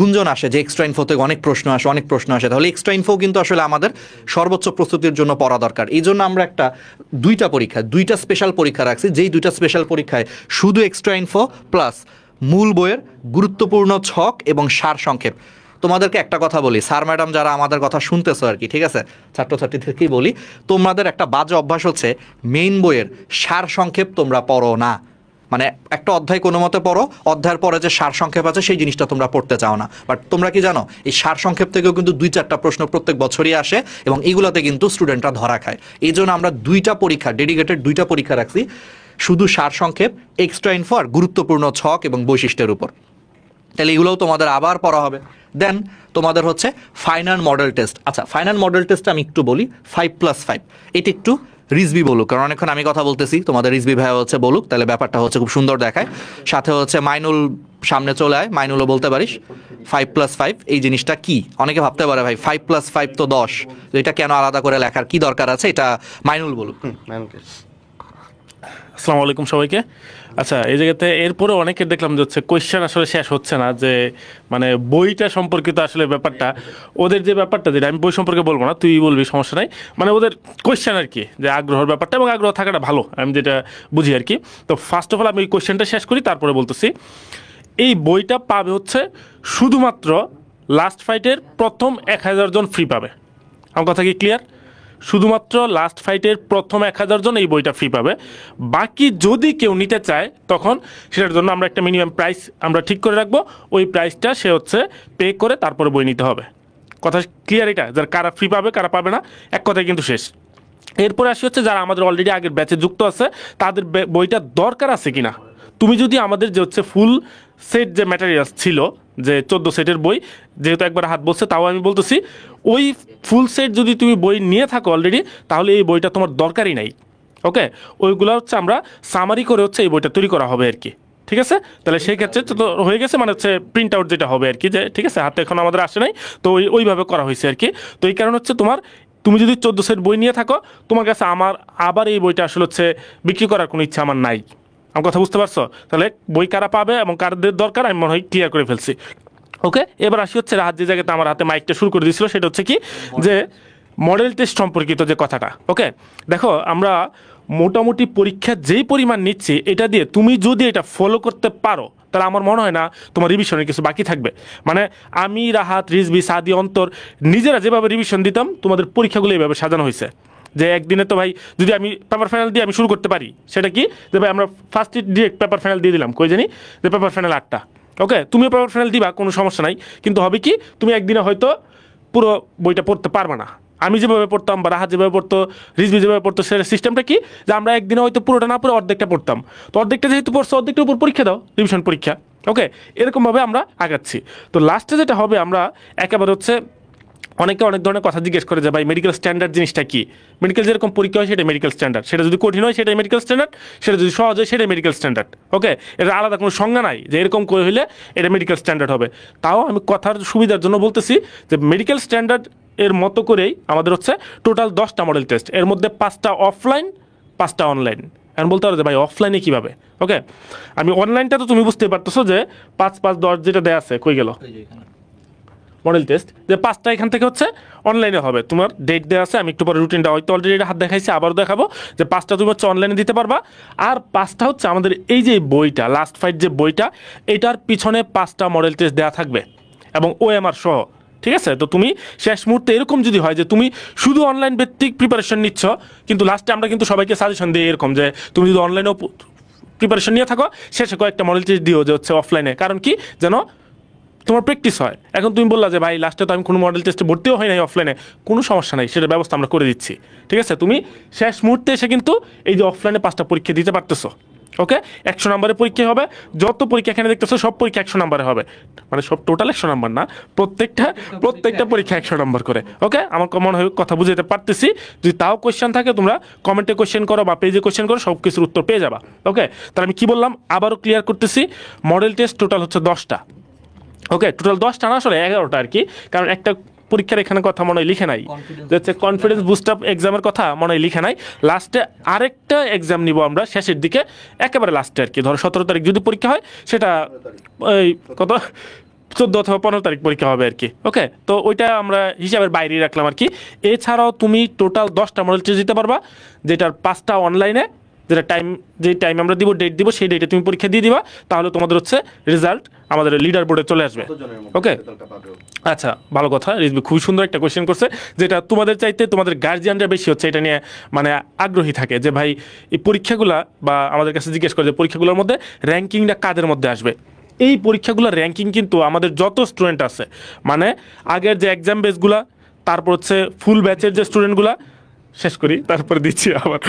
গুঞ্জন আসে যে এক্সট্রা ইনফো থেকে অনেক প্রশ্ন আসে, তাহলে এক্সট্রা ইনফো কিন্তু আসলে আমাদের সর্বোচ্চ প্রস্তুতির জন্য পড়া দরকার। এই জন্য আমরা একটা 2টা স্পেশাল পরীক্ষা রাখছি, যেই 2টা স্পেশাল পরীক্ষায় শুধু এক্সট্রা ইনফো প্লাস মূল বইয়ের গুরুত্বপূর্ণ ছক এবং সার সংক্ষেপ। তোমাদেরকে একটা কথা বলি, স্যার ম্যাডাম যারা আমাদের কথা শুনতেছো আর কি, ঠিক আছে, ছাত্রছাত্রীদেরকেই বলি, তোমাদের একটা বাজে অভ্যাস হচ্ছে মেইন বইয়ের সার সংক্ষেপ তোমরা পড়ো না। মানে একটা অধ্যায় কোনো মতে পড়ো, অধ্যায়ের পরে যে সার সংক্ষেপ আছে সেই জিনিসটা তোমরা পড়তে চাও না। বাট তোমরা কি জানো এই সার সংক্ষেপ থেকেও কিন্তু 2-4টা প্রশ্ন প্রত্যেক বছরই আসে, এবং এইগুলোতে কিন্তু স্টুডেন্টরা ধরা খায়। এই জন্য আমরা 2টা পরীক্ষা, ডেডিকেটেড 2টা পরীক্ষা রাখছি শুধু সার সংক্ষেপ, এক্সট্রা ইনফো আর গুরুত্বপূর্ণ ছক এবং বৈশিষ্ট্যের উপর। তাহলে এগুলোও তোমাদের আবার পড়া হবে। দেন তোমাদের হচ্ছে ফাইনাল মডেল টেস্ট। আচ্ছা, ফাইনাল মডেল টেস্ট আমি একটু বলি 5+5, এটা একটু রিজবি বলুক, কারণ অনেকক্ষণ আমি কথা বলতেছি, তোমাদের রিজবি ভাই হচ্ছে বলুক, তাহলে ব্যাপারটা হচ্ছে খুব সুন্দর দেখায়। সাথে হচ্ছে মাইনুল সামনে চলে আয়, মাইনুলও বলতে পারিস 5+5 এই জিনিসটা কি। অনেকে ভাবতে পারে ভাই 5+5 তো 10, এটা কেন আলাদা করে লেখার কি দরকার আছে, এটা মাইনুল বলুক। আসসালামু আলাইকুম সবাইকে। আচ্ছা, এই জায়গাতে এরপরে অনেকের দেখলাম যে হচ্ছে কোয়েশ্চেন আসলে শেষ হচ্ছে না, যে বইটা সম্পর্কিত আসলে ব্যাপারটা, ওদের যে ব্যাপারটা, যেটা আমি বই সম্পর্কে বলবো না, তুই বলবি, সমস্যা নাই, ওদের কোয়েশ্চেন আর কি, যে আগ্রহের ব্যাপারটা, এবং আগ্রহ থাকাটা ভালো, আমি যেটা বুঝি আর কি। তো ফার্স্ট অফ অল আমি এই কোয়েশ্চেনটা শেষ করি, তারপরে বলতেছি। এই বইটা পাবে হচ্ছে শুধুমাত্র লাস্ট ফাইটের প্রথম 1000 জন ফ্রি পাবে। আমার কথা কি ক্লিয়ার? শুধুমাত্র লাস্ট ফাইটের প্রথম 1000 জন এই বইটা ফ্রি পাবে। বাকি যদি কেউ নিতে চায় তখন সেটার জন্য আমরা একটা মিনিমাম প্রাইস আমরা ঠিক করে রাখবো, ওই প্রাইসটা সে হচ্ছে পে করে তারপরে বই নিতে হবে। কথা ক্লিয়ার? এটা যারা কারা ফ্রি পাবে কারা পাবে না, এক কথায় কিন্তু শেষ। এরপরে আসি হচ্ছে যারা আমাদের অলরেডি আগের ব্যাচে যুক্ত আছে তাদের বইটা দরকার আছে কিনা। তুমি যদি আমাদের যে হচ্ছে ফুল সেট যে ম্যাটেরিয়ালস ছিল, যে 14 সেটের বই, যেহেতু একবার হাত বলছে তাও আমি বলতেছি, ওই ফুল সেট যদি তুমি বই নিয়ে থাকো অলরেডি, তাহলে এই বইটা তোমার দরকারই নাই। ওকে, ওইগুলো হচ্ছে আমরা সামারি করে হচ্ছে এই বইটা তৈরি করা হবে আর কি। ঠিক আছে, তাহলে সেই ক্ষেত্রে তো হয়ে গেছে, হচ্ছে প্রিন্ট আউট যেটা হবে আর কি, যে ঠিক আছে হাতে এখন আমাদের আসে নাই, তো ওইভাবে করা হয়েছে আর কি। তো এই কারণ হচ্ছে তুমি যদি 14 সেট বই নিয়ে থাকো, তোমার কাছে আমার আবার এই বইটা আসলে হচ্ছে বিক্রি করার কোনো ইচ্ছা আমার নাই। আমার কথা বুঝতে পারছো? তাহলে বই কারা পাবে এবং কারদের দরকার আমি মনে হয় ক্লিয়ার করে ফেলছি। ওকে, এবার আসি হচ্ছে রাহাত যে জায়গাতে আমার হাতে মাইকটা শুরু করে দিয়েছিল, সেটা হচ্ছে কি, যে মডেল টেস্ট সম্পর্কিত যে কথাটা। ওকে, দেখো আমরা মোটামুটি পরীক্ষা যেই পরিমাণ নিচ্ছি, এটা দিয়ে তুমি যদি এটা ফলো করতে পারো, তাহলে আমার মনে হয় না তোমার রিভিশনের কিছু বাকি থাকবে। আমি, রাহাত, রিজবি, সাদি, অন্তর নিজেরা যেভাবে রিভিশন দিতাম, তোমাদের পরীক্ষাগুলো এইভাবে সাজানো হয়েছে যে একদিনে তো ভাই যদি আমি পেপার ফাইনাল দিয়ে আমি শুরু করতে পারি, সেটা কি, যে ভাই আমরা ফার্স্ট ডিরেক্ট পেপার ফাইনাল দিয়ে দিলাম, কই জানি যে পেপার ফাইনাল 8টা। ওকে, তুমিও পেপার ফাইনাল দিবা, কোনো সমস্যা নাই, কিন্তু হবে কি, তুমি একদিনে হয়তো পুরো বইটা পড়তে পারবে না। আমি যেভাবে পড়তাম বা রাহাত যেভাবে পড়তো, রিজবি যেভাবে পড়তো, সেটা সিস্টেমটা কি, যে আমরা একদিনে হয়তো পুরোটা না পড়ে অর্ধেকটা পড়তাম। তো অর্ধেকটা যেহেতু পড়ছো, অর্ধেকটার উপর পরীক্ষা দাও, রিভিশন পরীক্ষা। ওকে, এরকমভাবে আমরা আগাচ্ছি। তো লাস্টে যেটা হবে, আমরা একেবারে হচ্ছে অনেকে অনেক ধরনের কথা জিজ্ঞেস করে যে ভাই মেডিকেল স্ট্যান্ডার্ড জিনিসটা কি। মেডিকেল যেরকম পরীক্ষা হয় সেটা মেডিকেল স্ট্যান্ডার্ড, সেটা যদি কঠিন হয় সেটাই মেডিকেল স্ট্যান্ডার্ড, সেটা যদি সহজ হয় সেটাই মেডিকেল স্ট্যান্ডার্ড। ওকে, এটা আলাদা কোনো সংজ্ঞা নাই যে এরকম করে হইলে এটা মেডিকেল স্ট্যান্ডার্ড হবে। তাও আমি কথার সুবিধার জন্য বলতেছি যে মেডিকেল স্ট্যান্ডার্ড এর মতো করেই আমাদের হচ্ছে টোটাল 10টা মডেল টেস্ট, এর মধ্যে 5টা অফলাইন 5টা অনলাইন। এখন বলতে পারো যে ভাই অফলাইনে কীভাবে, ওকে আমি অনলাইনটা তো তুমি বুঝতে পারতেছো যে 5 5 10 যেটা দেয়া আছে কই গেল মডেল টেস্ট, যে 5টা এখান থেকে হচ্ছে অনলাইনে হবে, তোমার ডেট দেওয়া আছে, আমি একটু পরে রুটিনটা হয়তো অলরেডি হাত দেখাইছি, আবারও দেখাবো যে 5টা তুমি হচ্ছে অনলাইনে দিতে পারবা, আর 5টা হচ্ছে আমাদের এই যে বইটা লাস্ট ফাইট যে বইটা এটার পিছনে 5টা মডেল টেস্ট দেওয়া থাকবে এবং ওএমআর সহ, ঠিক আছে। তো তুমি শেষ মুহূর্তে এরকম যদি হয় যে তুমি শুধু অনলাইন ভিত্তিক প্রিপারেশন নিচ্ছ, কিন্তু লাস্টে আমরা কিন্তু সবাইকে সাজেশন দিই এরকম যে তুমি যদি অনলাইনেও প্রিপারেশন নিয়ে থাকো শেষে কয়েকটা মডেল টেস্ট দিও যে হচ্ছে অফলাইনে, কারণ কি যেন তোমার প্র্যাকটিস হয়। এখন তুমি বললা যে ভাই লাস্টে তো আমি কোনো মডেল টেস্টে ভর্তিও হয় নাই অফলাইনে, কোনো সমস্যা নাই, সেটার ব্যবস্থা আমরা করে দিচ্ছি, ঠিক আছে। তুমি শেষ মুহূর্তে এসে কিন্তু এই যে অফলাইনে 5টা পরীক্ষা দিতে পারতেছো, ওকে 100 নম্বরের পরীক্ষা হবে, যত পরীক্ষা এখানে দেখতেছো সব পরীক্ষা 100 নম্বরে হবে, মানে সব টোটাল 100 নম্বর না, প্রত্যেকটা পরীক্ষা 100 নম্বর করে, ওকে আমার মনে হয় কথা বুঝাতে পারতেছি। যদি তাও কোয়েশ্চেন থাকে তোমরা কমেন্টে কোয়েশ্চেন করো বা পেজে কোয়েশ্চেন করো, সব কিছুর উত্তর পেয়ে যাবা, ওকে। তাহলে আমি কি বললাম আবারও ক্লিয়ার করতেছি, মডেল টেস্ট টোটাল হচ্ছে 10টা, ওকে টোটাল 10টা না আসলে 11টা আর কি, কারণ একটা পরীক্ষার এখানে কথা মনে হয় লিখে নাই, হচ্ছে কনফিডেন্স বুস্ট আপ এক্সামের কথা মনে হয় লিখে নাই, লাস্টে আরেকটা এক্সাম নিব আমরা শেষের দিকে একেবারে লাস্টে আর কি, ধরো 17 তারিখ যদি পরীক্ষা হয় সেটা ওই কত 14 অথবা 15 তারিখ পরীক্ষা হবে আর কি, ওকে। তো ওইটা আমরা হিসাবের বাইরে রাখলাম আর কি। এছাড়াও তুমি টোটাল 10টা মডেল টেস্ট দিতে পারবা, যেটার 5টা অনলাইনে, যেটা যে টাইম আমরা দিব ডেট দিব সেই ডেটে তুমি পরীক্ষা দিয়ে দিবা, তাহলে তোমাদের হচ্ছে রেজাল্ট আমাদের লিডার বোর্ডে চলে আসবে, ওকে। আচ্ছা ভালো কথা, রিজবি খুব সুন্দর একটা কোয়েশ্চেন করছে, যেটা তোমাদের চাইতে তোমাদের গার্জিয়ানরা বেশি হচ্ছে এটা নিয়ে মানে আগ্রহী থাকে, যে ভাই এই পরীক্ষাগুলা বা আমাদের কাছে জিজ্ঞেস করে যে পরীক্ষাগুলোর মধ্যে র্যাঙ্কিংটা কাদের মধ্যে আসবে। এই পরীক্ষাগুলোর র্যাঙ্কিং কিন্তু আমাদের যত স্টুডেন্ট আছে, মানে আগের যে এক্সাম বেসগুলা, তারপর হচ্ছে ফুল ব্যাচের যে স্টুডেন্টগুলা, শেষ করি তারপরে দিচ্ছি আবার,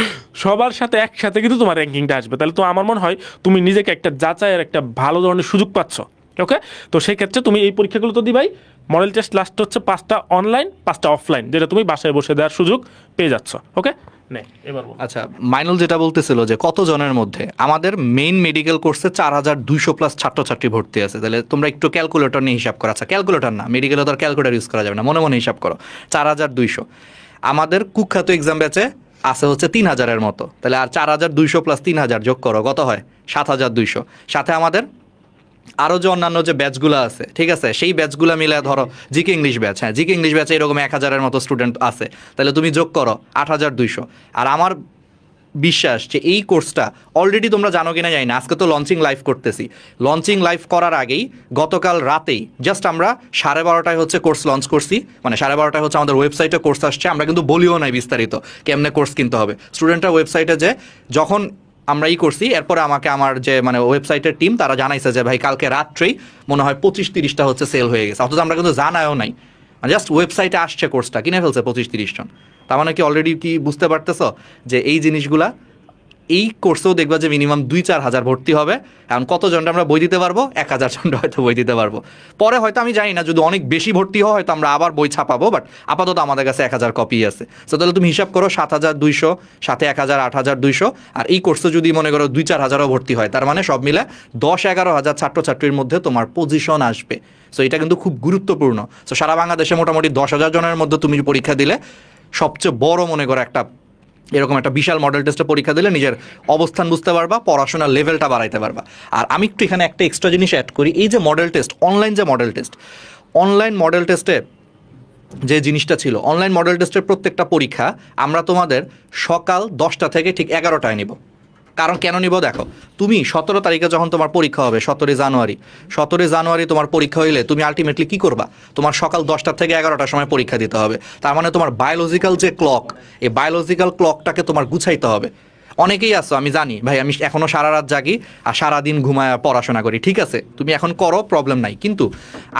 সবার সাথে একসাথে কিন্তু তোমার র্যাঙ্কিংটা আসবে, তাহলে তো আমার মনে হয় তুমি নিজেকে একটা যাচাইয়ের একটা ভালো ধরনের সুযোগ পাচ্ছ, ওকে। তো সেই ক্ষেত্রে তুমি এই পরীক্ষাগুলো তো দিবাই, মডেল টেস্ট লাস্ট হচ্ছে 5টা অনলাইন 5টা অফলাইন, যেটা তুমি বাসায় বসে দেওয়ার সুযোগ পেয়ে যাচ্ছ, ওকে। আচ্ছা মাইনুল যেটা বলতেছিল যে কতজনের মধ্যে, আমাদের মেইন মেডিকেল কোর্সে 4200 প্লাস ছাত্রছাত্রী ভর্তি আছে, তাহলে তোমরা একটু ক্যালকুলেটর নিয়ে হিসাব করো, আচ্ছা ক্যালকুলেটর না, মেডিকেলে তো আর ক্যালকুলেটর ইউজ করা যাবে না, মনে মনে হিসাব করো 4200, আমাদের কুখ্যাত এক্সাম ব্যাচে আছে হচ্ছে 3000-এর মতো, তাহলে আর 4200 প্লাস 3000 যোগ করো কত হয় 7200, সাথে আমাদের আরও যে অন্যান্য যে ব্যাচগুলো আছে, ঠিক আছে, সেই ব্যাচগুলো মিলে ধরো জিকে ইংলিশ ব্যাচ, হ্যাঁ জিকে ইংলিশ ব্যাচে এরকম 1000-এর মতো স্টুডেন্ট আছে, তাহলে তুমি যোগ করো 8200। আর আমার বিশ্বাস যে এই কোর্সটা অলরেডি তোমরা জানো কিনা জানি না, আজকে তো লঞ্চিং লাইভ করতেছি, লঞ্চিং লাইভ করার আগেই গতকাল রাতেই জাস্ট আমরা 12:30টায় হচ্ছে কোর্স লঞ্চ করছি, মানে 12:30টায় হচ্ছে আমাদের ওয়েবসাইটে কোর্স আসছে, আমরা কিন্তু বলিও নাই বিস্তারিত কেমনে কোর্স কিনতে হবে, স্টুডেন্টরা ওয়েবসাইটে যে যখন আমরা করছি, এরপরে আমাকে আমার যে মানে ওয়েবসাইটের টিম তারা জানাইছে যে ভাই কালকে রাত্রেই মনে হয় 25-30টা হচ্ছে সেল হয়ে গেছে, অথচ আমরা কিন্তু জানায়ও নাই, জাস্ট ওয়েবসাইটে আসছে কোর্সটা কিনে ফেলছে 25-30 জন। তার মানে কি অলরেডি কি বুঝতে পারতেছো যে এই জিনিসগুলা এই কোর্সেও দেখবা যে মিনিমাম 2-4 হাজার ভর্তি হবে, এখন কতজনটা আমরা বই দিতে পারবো, 1000 জনটা হয়তো বই দিতে পারবো, পরে হয়তো আমি জানি না যদি অনেক বেশি ভর্তি হয় হয়তো আমরা আবার বই ছাপাবো, বাট আপাতত আমাদের কাছে 1000 কপি আছে। সো তাহলে তুমি হিসাব করো 7200 সাথে 1000 8200, আর এই কোর্সে যদি মনে করো 2-4 হাজারও ভর্তি হয়, তার মানে সব মিলে 10-11 হাজার ছাত্রছাত্রীর মধ্যে তোমার পজিশন আসবে। সো এটা কিন্তু খুব গুরুত্বপূর্ণ। সো সারা বাংলাদেশে মোটামুটি 10,000 জনের মধ্যে তুমি পরীক্ষা দিলে সবচেয়ে বড় মনে করো একটা এরকম একটা বিশাল মডেল টেস্টে পরীক্ষা দিলে নিজের অবস্থান বুঝতে পারবা, পড়াশোনার লেভেলটা বাড়াইতে পারবা। আর আমি একটু এখানে একটা এক্সট্রা জিনিস অ্যাড করি, এই যে মডেল টেস্ট, অনলাইন যে মডেল টেস্ট, অনলাইন মডেল টেস্টে যে জিনিসটা ছিল, অনলাইন মডেল টেস্টের প্রত্যেকটা পরীক্ষা আমরা তোমাদের সকাল 10টা থেকে ঠিক 11টায় নিব। কারণ কেন নিব দেখো, তুমি 17 তারিখে যখন তোমার পরীক্ষা হবে 17 জানুয়ারি তোমার পরীক্ষা হইলে তুমি আলটিমেটলি কি করবা, তোমার সকাল 10টা থেকে 11টার সময় পরীক্ষা দিতে হবে। তার মানে তোমার বায়োলজিক্যাল যে ক্লক, এই বায়োলজিক্যাল ক্লকটাকে তোমার গুছাইতে হবে। অনেকেই আছো আমি জানি ভাই আমি এখনও সারা রাত জাগি আর সারাদিন ঘুমায় পড়াশোনা করি, ঠিক আছে তুমি এখন করো, প্রবলেম নাই, কিন্তু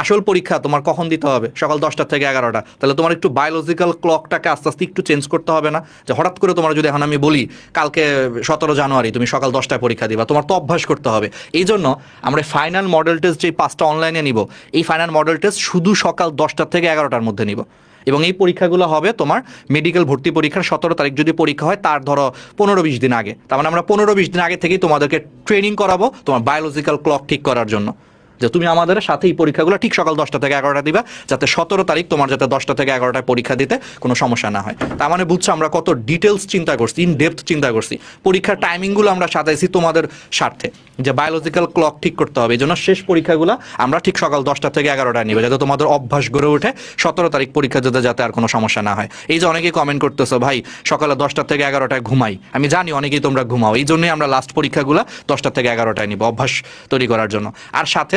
আসল পরীক্ষা তোমার কখন দিতে হবে, সকাল 10টা থেকে 11টা, তাহলে তোমার একটু বায়োলজিক্যাল ক্লকটাকে আস্তে আস্তে একটু চেঞ্জ করতে হবে না, যে হঠাৎ করে তোমার যদি এখন আমি বলি কালকে 17 জানুয়ারি তুমি সকাল 10টায় পরীক্ষা দিবা, তোমার তো অভ্যাস করতে হবে। এই জন্য আমরা ফাইনাল মডেল টেস্ট যে 5টা অনলাইনে নিব, এই ফাইনাল মডেল টেস্ট শুধু সকাল 10টা থেকে 11টার মধ্যে নিব, এবং এই পরীক্ষাগুলো হবে তোমার মেডিকেল ভর্তি পরীক্ষার 17 তারিখ যদি পরীক্ষা হয় তার ধরো 15-20 দিন আগে, তার মানে আমরা 15-20 দিন আগে থেকেই তোমাদেরকে ট্রেনিং করাবো তোমার বায়োলজিক্যাল ক্লক ঠিক করার জন্য, যে তুমি আমাদের সাথে এই পরীক্ষাগুলো ঠিক সকাল 10টা থেকে 11টা দিবা, যাতে 17 তারিখ তোমার যাতে 10টা থেকে 11টায় পরীক্ষা দিতে কোনো সমস্যা না হয়। তার মানে বুঝছো আমরা কত ডিটেলস চিন্তা করছি, ইন ডেপথ চিন্তা করছি। পরীক্ষার টাইমিংগুলো আমরা সাজাইছি তোমাদের স্বার্থে, যে বায়োলজিক্যাল ক্লক ঠিক করতে হবে, এই জন্য শেষ পরীক্ষাগুলো আমরা ঠিক সকাল 10টা থেকে 11টায় নিবে, যাতে তোমাদের অভ্যাস গড়ে ওঠে 17 তারিখ পরীক্ষা যাতে আর কোনো সমস্যা না হয়। এই যে অনেকেই কমেন্ট করতেছো ভাই সকালে 10টা থেকে 11টায় ঘুমাই, আমি জানি অনেকেই তোমরা ঘুমাও, এই জন্যই আমরা লাস্ট পরীক্ষাগুলো 10টা থেকে 11টায় নিব অভ্যাস তৈরি করার জন্য। আর সাথে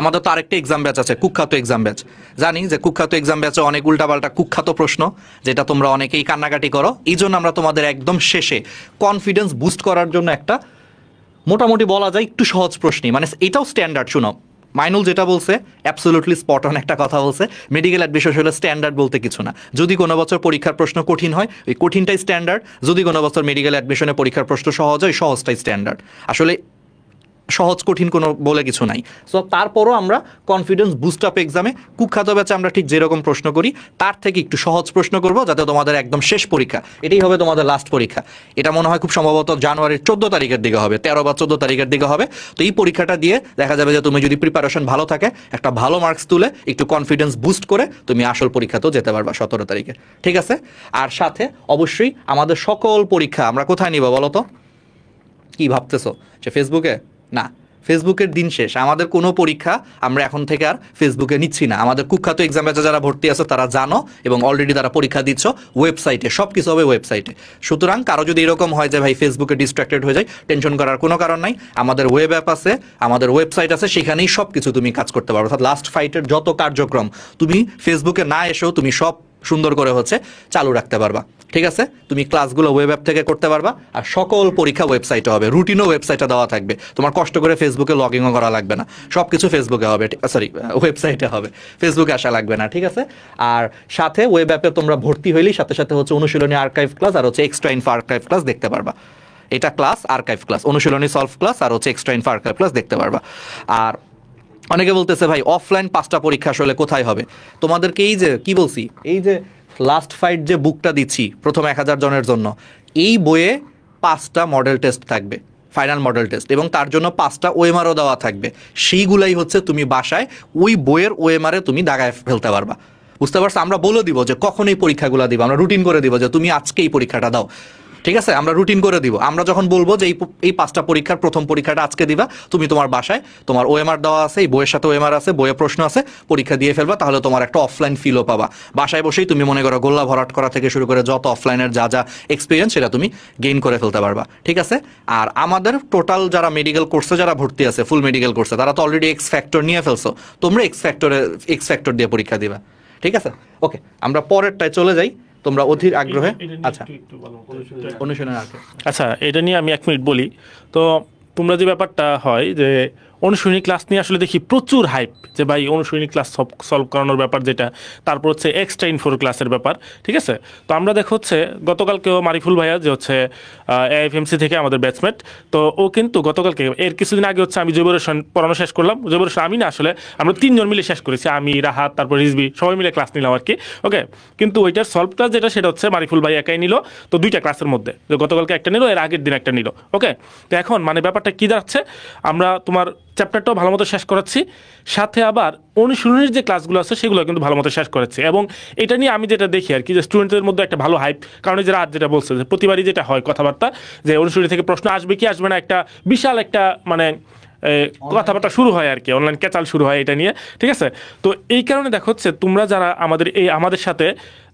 আমাদের তো আরেকটা এক্সাম ব্যাচ আছে, কুখ্যাত এক্সাম ব্যাচ। জানি যে কুখ্যাত এক্সাম ব্যাচে অনেক উল্টাপাল্টা কুখ্যাত প্রশ্ন, যেটা তোমরা অনেকেই কান্নাকাটি করো। এই জন্য আমরা তোমাদের একদম শেষে কনফিডেন্স বুস্ট করার জন্য একটা মোটামুটি বলা যায় একটু সহজ প্রশ্নই, মানে এটাও স্ট্যান্ডার্ড। শুনো, মাইনুল যেটা বলছে অ্যাবসলিউটলি স্পট অন একটা কথা বলছে, মেডিকেল অ্যাডমিশন হলে স্ট্যান্ডার্ড বলতে কিছু না। যদি কোনো বছর পরীক্ষার প্রশ্ন কঠিন হয় ওই কঠিনটাই স্ট্যান্ডার্ড, যদি কোনো বছর মেডিকেল অ্যাডমিশনে পরীক্ষার প্রশ্ন সহজ হয় সহজটাই স্ট্যান্ডার্ড। আসলে সহজ কঠিন কোনো বলে কিছু নাই। সো তারপরও আমরা কনফিডেন্স বুস্ট আপ এক্সামে কুখ্যাত ব্যাচে আমরা ঠিক যেরকম প্রশ্ন করি তার থেকে একটু সহজ প্রশ্ন করব, যাতে তোমাদের একদম শেষ পরীক্ষা এটাই হবে তোমাদের লাস্ট পরীক্ষা। এটা মনে হয় খুব সম্ভবত জানুয়ারির 14 তারিখের দিকে হবে, 13 বা 14 তারিখের দিকে হবে। তো এই পরীক্ষাটা দিয়ে দেখা যাবে যে তুমি যদি প্রিপারেশন ভালো থাকে, একটা ভালো মার্কস তুলে একটু কনফিডেন্স বুস্ট করে তুমি আসল পরীক্ষাতেও যেতে পারবা 17 তারিখে, ঠিক আছে? আর সাথে অবশ্যই আমাদের সকল পরীক্ষা আমরা কোথায় নিব বলো তো? কি ভাবতেছো যে ফেসবুকে? না, ফেসবুকের দিন শেষ। আমাদের কোনো পরীক্ষা আমরা এখন থেকে আর ফেসবুকে নিচ্ছি না। আমাদের কুখ্যাত এক্সাম ব্যাচে যারা ভর্তি আছে তারা জানো, এবং অলরেডি তারা পরীক্ষা দিচ্ছ ওয়েবসাইটে, সব কিছু হবে ওয়েবসাইটে। সুতরাং কারো যদি এরকম হয় যে ভাই ফেসবুকে ডিস্ট্রাক্টেড হয়ে যায়, টেনশন করার কোনো কারণ নাই। আমাদের ওয়েব অ্যাপ আছে, আমাদের ওয়েবসাইট আছে, সেখানেই সব কিছু তুমি কাজ করতে পারো। অর্থাৎ লাস্ট ফাইটের যত কার্যক্রম তুমি ফেসবুকে না এসেও তুমি সব সুন্দর করে চালু রাখতে পারবা, ঠিক আছে? তুমি ক্লাসগুলো ওয়েব অ্যাপ থেকে করতে পারবা, আর সকল পরীক্ষা ওয়েবসাইটে হবে, রুটিনও ওয়েবসাইটে দেওয়া থাকবে। তোমার কষ্ট করে ফেসবুকে লগ ইনও করা লাগবে না, সব কিছু ফেসবুকে হবে, সরি ওয়েবসাইটে হবে, ফেসবুকে আসা লাগবে না, ঠিক আছে? আর সাথে ওয়েব অ্যাপে তোমরা ভর্তি হইলেই সাথে সাথে অনুশীলনী আর্কাইভ ক্লাস আর এক্সট্রা ইনফো আর্কাইভ ক্লাস দেখতে পারবা। এটা ক্লাস আর্কাইভ ক্লাস, অনুশীলনী সলভ ক্লাস আর এক্সট্রা ইনফো আর্কাইভ ক্লাস দেখতে পারবা। আর অনেকে বলতেছে ভাই অফলাইন 5টা পরীক্ষা আসলে কোথায় হবে? তোমাদেরকে এই যে কি বলছি, এই যে লাস্ট ফাইট যে বুকটা দিচ্ছি প্রথম 1000 জনের জন্য, এই বইয়ে 5টা মডেল টেস্ট থাকবে, ফাইনাল মডেল টেস্ট, এবং তার জন্য 5টা ওএমআরও দেওয়া থাকবে। সেইগুলাই তুমি বাসায় ওই বইয়ের ওএমআরে তুমি দাগায় ফেলতে পারবা। বুঝতে পারছো? আমরা বলে দিব যে কখন এই পরীক্ষাগুলো দিব, আমরা রুটিন করে দিব যে তুমি আজকে এই পরীক্ষাটা দাও, ঠিক আছে? আমরা রুটিন করে দিব। আমরা যখন বলবো যে এই 5টা পরীক্ষার প্রথম পরীক্ষাটা আজকে দিবা, তুমি তোমার বাসায় তোমার ওএমআর দেওয়া আছে, এই বইয়ের সাথে ওএমআর আছে, বইয়ে প্রশ্ন আছে, পরীক্ষা দিয়ে ফেলবা। তাহলে তোমার একটা অফলাইন ফিলও পাবা। বাসায় বসেই তুমি মনে করো গোল্লা ভরাট করা থেকে শুরু করে যত অফলাইনের যা যা এক্সপিরিয়েন্স সেটা তুমি গেইন করে ফেলতে পারবা, ঠিক আছে? আর আমাদের টোটাল যারা মেডিকেল কোর্সে যারা ভর্তি আছে, ফুল মেডিকেল কোর্সে, তারা তো অলরেডি এক্স ফ্যাক্টর নিয়ে ফেলছো। তোমরা এক্স ফ্যাক্টর দিয়ে পরীক্ষা দিবা, ঠিক আছে? ওকে, আমরা পরেরটায় চলে যাই, তোমরা অধীর আগ্রহে। আচ্ছা, অনুশীলনের আগে আচ্ছা, এটা নিয়ে আমি 1 মিনিট বলি। তো তোমরা যে ব্যাপারটা হয় যে অনুশীলনী ক্লাস নিয়ে আসলে দেখি প্রচুর হাইপ, যে ভাই অনুশীলনী ক্লাস সলভ করানোর ব্যাপার যেটা, তারপর এক্সট্রা ইনফোর ক্লাসের ব্যাপার, ঠিক আছে? তো আমরা দেখো গতকালকেও মারিফুল ভাইয়া যে এআইএফএমসি থেকে আমাদের ব্যাচমেট, তো ও কিন্তু গতকালকে এর কিছুদিন আগে আমি জৈব রসায়ন পড়ানো শেষ করলাম। জৈব রসায়ন আমি না, আসলে আমরা 3 জন মিলে শেষ করেছি, আমি, রাহাত, তারপর রিজবি, সবাই মিলে ক্লাস নিলাম আর কি। ওকে, কিন্তু ওইটার সলভ ক্লাস যেটা সেটা মারিফুল ভাই একাই নিল। তো 2টা ক্লাসের মধ্যে, যে গতকালকে একটা নিল, এর আগের দিন একটা নিল। ওকে, তো এখন ব্যাপারটা কি দাঁড়াচ্ছে, আমরা তোমার চ্যাপ্টারটাও ভালো মতো শেষ করাচ্ছি, সাথে আবার অনুশীলনের যে ক্লাসগুলো আছে সেগুলো কিন্তু ভালো মতো শেষ করাচ্ছি। এবং এটা নিয়ে আমি যেটা দেখি আর কি, যে স্টুডেন্টদের মধ্যে একটা ভালো হাইপ, কারণ যে রাত যেটা বলছে যে প্রতিবারই যেটা হয় কথাবার্তা, যে অনুশীলনী থেকে প্রশ্ন আসবে কি আসবে না, একটা বিশাল একটা কথাবার্তা শুরু হয় আর কি, অনলাইন ক্যাচাল শুরু হয় এটা নিয়ে, ঠিক আছে? তো এই কারণে দেখো তোমরা যারা আমাদের সাথে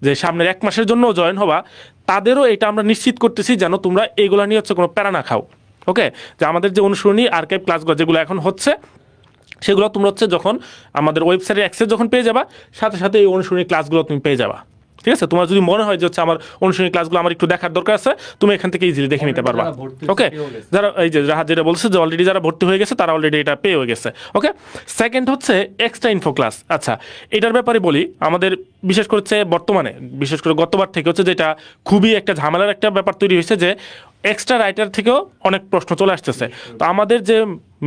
যে সামনের 1 মাসের জন্য জয়েন হবা, তাদেরও এটা আমরা নিশ্চিত করতেছি যেন তোমরা এইগুলো নিয়ে কোনো প্যারা না খাও। ওকে, যে আমাদের যে অনুশীলনী আর্কাইভ ক্লাসগুলো যেগুলো এখন হচ্ছে, সেগুলো তোমরা যখন আমাদের ওয়েবসাইটে অ্যাক্সেস যখন পেয়ে যাবা, সাথে সাথে এই অনুশীলনী ক্লাসগুলো তুমি পেয়ে যাবা, ঠিক আছে? তোমার যদি মনে হয় যে আমার অনুশীলনী ক্লাসগুলো আমার একটু দেখার দরকার আছে, তুমি এখান থেকে ইজিলি দেখে নিতে পারবা। ওকে, যারা এই যে রাহাত যেটা বলছে যে অলরেডি যারা ভর্তি হয়ে গেছে তারা অলরেডি এটা পেয়ে গেছে। ওকে, সেকেন্ড এক্সট্রা ইনফো ক্লাস। আচ্ছা, এটার ব্যাপারে বলি, আমাদের বিশেষ করে বর্তমানে, বিশেষ করে গতবার থেকে যেটা খুবই একটা ঝামেলার একটা ব্যাপার তৈরি হয়েছে, যে এক্সট্রা রাইটার থেকেও অনেক প্রশ্ন চলে আসতেছে। তো আমাদের যে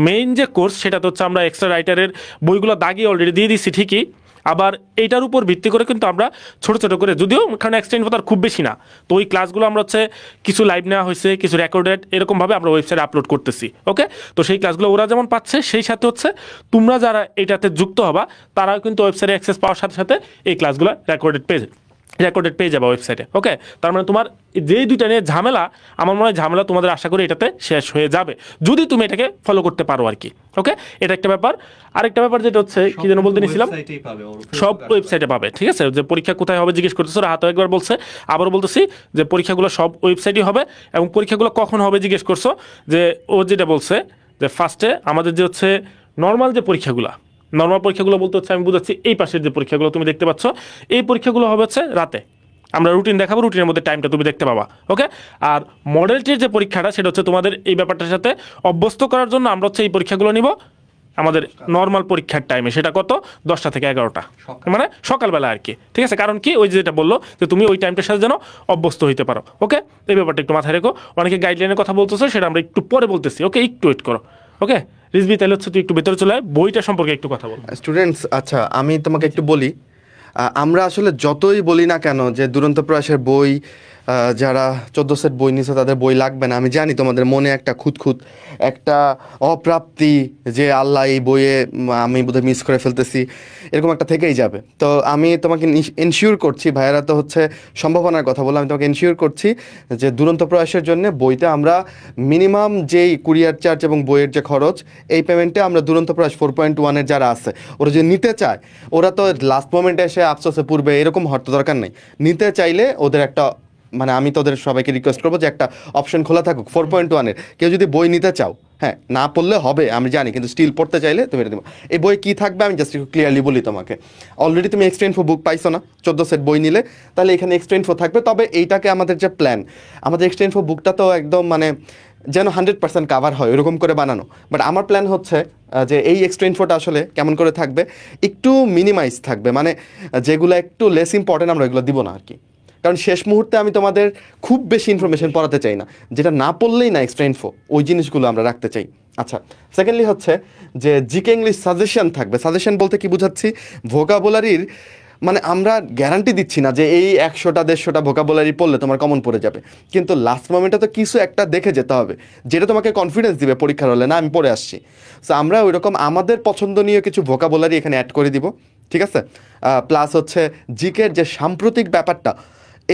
মেইন যে কোর্স সেটা তো আমরা এক্সট্রা রাইটারের বইগুলো দাগিয়ে অলরেডি দিয়ে দিচ্ছি ঠিকই, আবার এইটার উপর ভিত্তি করে কিন্তু আমরা ছোট ছোট করে, যদিও কারণ এক্সটেন্ড তার খুব বেশি না, তো ওই ক্লাসগুলো আমরা হচ্ছে কিছু লাইভ নেওয়া হয়েছে, কিছু রেকর্ডেড, এরকমভাবে আমরা ওয়েবসাইটে আপলোড করতেছি। ওকে, তো সেই ক্লাসগুলো ওরা যেমন পাচ্ছে, সেই সাথে হচ্ছে তোমরা যারা এটাতে যুক্ত হবা তারাও কিন্তু ওয়েবসাইটে অ্যাক্সেস পাওয়ার সাথে সাথে এই ক্লাসগুলো রেকর্ডেড পেয়ে যাবে ওয়েবসাইটে। ওকে, তার মানে তোমার যেই দুইটা নিয়ে ঝামেলা, আমার মনে হয় ঝামেলা তোমাদের আশা করি এটাতে শেষ হয়ে যাবে যদি তুমি এটাকে ফলো করতে পারো আর কি। ওকে, এটা একটা ব্যাপার। আরেকটা ব্যাপার যেটা হচ্ছে কি যেন বলতে নিছিলাম, সব ওয়েবসাইটে পাবে, ঠিক আছে? যে পরীক্ষা কোথায় হবে জিজ্ঞেস করতেছো, রাহাত একবার বলছে, আবারও বলতেছি যে পরীক্ষাগুলো সব ওয়েবসাইটই হবে। এবং পরীক্ষাগুলো কখন হবে জিজ্ঞেস করছো, যে ও যেটা বলছে যে ফার্স্টে আমাদের যে হচ্ছে নর্মাল পরীক্ষাগুলো বলতে হচ্ছে, আমি বুঝাচ্ছি এই পাশের যে পরীক্ষাগুলো তুমি দেখতে পাচ্ছ, এই পরীক্ষাগুলো হবে হচ্ছে রাতে। আমরা রুটিন দেখাবো, রুটিনের মধ্যে টাইমটা তুমি দেখতে পাবা। ওকে, আর মডেল টের যে পরীক্ষাটা, সেটা হচ্ছে তোমাদের এই ব্যাপারটার সাথে অভ্যস্ত করার জন্য আমরা হচ্ছে এই পরীক্ষাগুলো নিব আমাদের নর্মাল পরীক্ষার টাইমে, সেটা কত 10টা থেকে 11টা, মানে সকালবেলা আর কি। ঠিক আছে, কারণ কি ওই যেটা বললো যে তুমি ওই টাইমটার সাথে যেন অভ্যস্ত হইতে পারো। ওকে, এই ব্যাপারটা একটু মাথায় রেখো। অনেকে গাইডলাইনের কথা বলতেছো, সেটা আমরা একটু পরে বলতেছি। ওকে, একটু ওয়েট করো। ওকে রিজবি, তাহলে হচ্ছে তুই একটু ভেতরে চলে আয়, বইটা সম্পর্কে একটু কথা বল। স্টুডেন্টস, আচ্ছা আমি তোমাকে একটু বলি, আমরা আসলে যতই বলি না কেন যে দুরন্ত প্রয়াসের বই, যারা 14 সেট বই নিছে তাদের বই লাগবে না, আমি জানি তোমাদের মনে একটা খুঁতখুঁত, একটা অপ্রাপ্তি যে আল্লাহ এই বইয়ে আমি বোধহয় মিস করে ফেলতেছি, এরকম একটা থেকেই যাবে। তো আমি তোমাকে এনশিওর করছি, ভাইয়েরা তো হচ্ছে সম্ভাবনার কথা বলে, আমি তোমাকে এনশিওর করছি যে দুরন্ত প্রয়াসের জন্য বইতে আমরা মিনিমাম যেই কুরিয়ার চার্জ এবং বইয়ের যে খরচ, এই পেমেন্টে আমরা দুরন্ত প্রয়াস 4.1-এর যারা আছে ওরা যদি নিতে চায়, ওরা তো লাস্ট মোমেন্টে এসে আফসোসে পূর্বে এরকম হওয়ার তো দরকার নেই। নিতে চাইলে ওদের একটা, মানে আমি তোদের সবাইকে রিকোয়েস্ট করবো যে একটা অপশন খোলা থাকুক 4.1-এর। কেউ যদি বই নিতে চাও, হ্যাঁ না পড়লে হবে আমি জানি, কিন্তু স্টিল পড়তে চাইলে তুমি এটা দেবো। এই বই কী থাকবে আমি জাস্ট একটু ক্লিয়ারলি বলি তোমাকে। অলরেডি তুমি এক্সট্রা ইনফো বুক পাইছো না, 14 সেট বই নিলে, তাহলে এখানে এক্সট্রা ইনফো থাকবে। তবে এইটাকে আমাদের যে প্ল্যান, আমাদের এক্সট্রা ইনফো বুকটা তো একদম মানে যেন 100% কাভার হয় ওরকম করে বানানো। বাট আমার প্ল্যান হচ্ছে যে এই এক্সট্রা ইনফোটা আসলে কেমন করে থাকবে, একটু মিনিমাইজ থাকবে, মানে যেগুলো একটু লেস ইম্পর্টেন্ট আমরা এগুলো দিব না আর কি। কারণ শেষ মুহূর্তে আমি তোমাদের খুব বেশি ইনফরমেশন পড়াতে চাই না, যেটা না পড়লেই না এক্সট্রা ইনফো, ওই জিনিসগুলো আমরা রাখতে চাই। আচ্ছা, সেকেন্ডলি হচ্ছে যে জিকে ইংলিশ সাজেশন থাকবে। সাজেশন বলতে কি বুঝাচ্ছি, ভোকাবুলারির মানে আমরা গ্যারান্টি দিচ্ছি না যে এই 100টা-150টা ভোকাবুলারি পড়লে তোমার কমন পড়ে যাবে, কিন্তু লাস্ট মোমেন্টে তো কিছু একটা দেখে যেতে হবে যেটা তোমাকে কনফিডেন্স দিবে পরীক্ষার হলে, না আমি পড়ে আসছি। সো আমরা ওইরকম আমাদের পছন্দনীয় কিছু ভোকাবুলারি এখানে অ্যাড করে দিব, ঠিক আছে? প্লাস হচ্ছে জিকের যে সাম্প্রতিক ব্যাপারটা,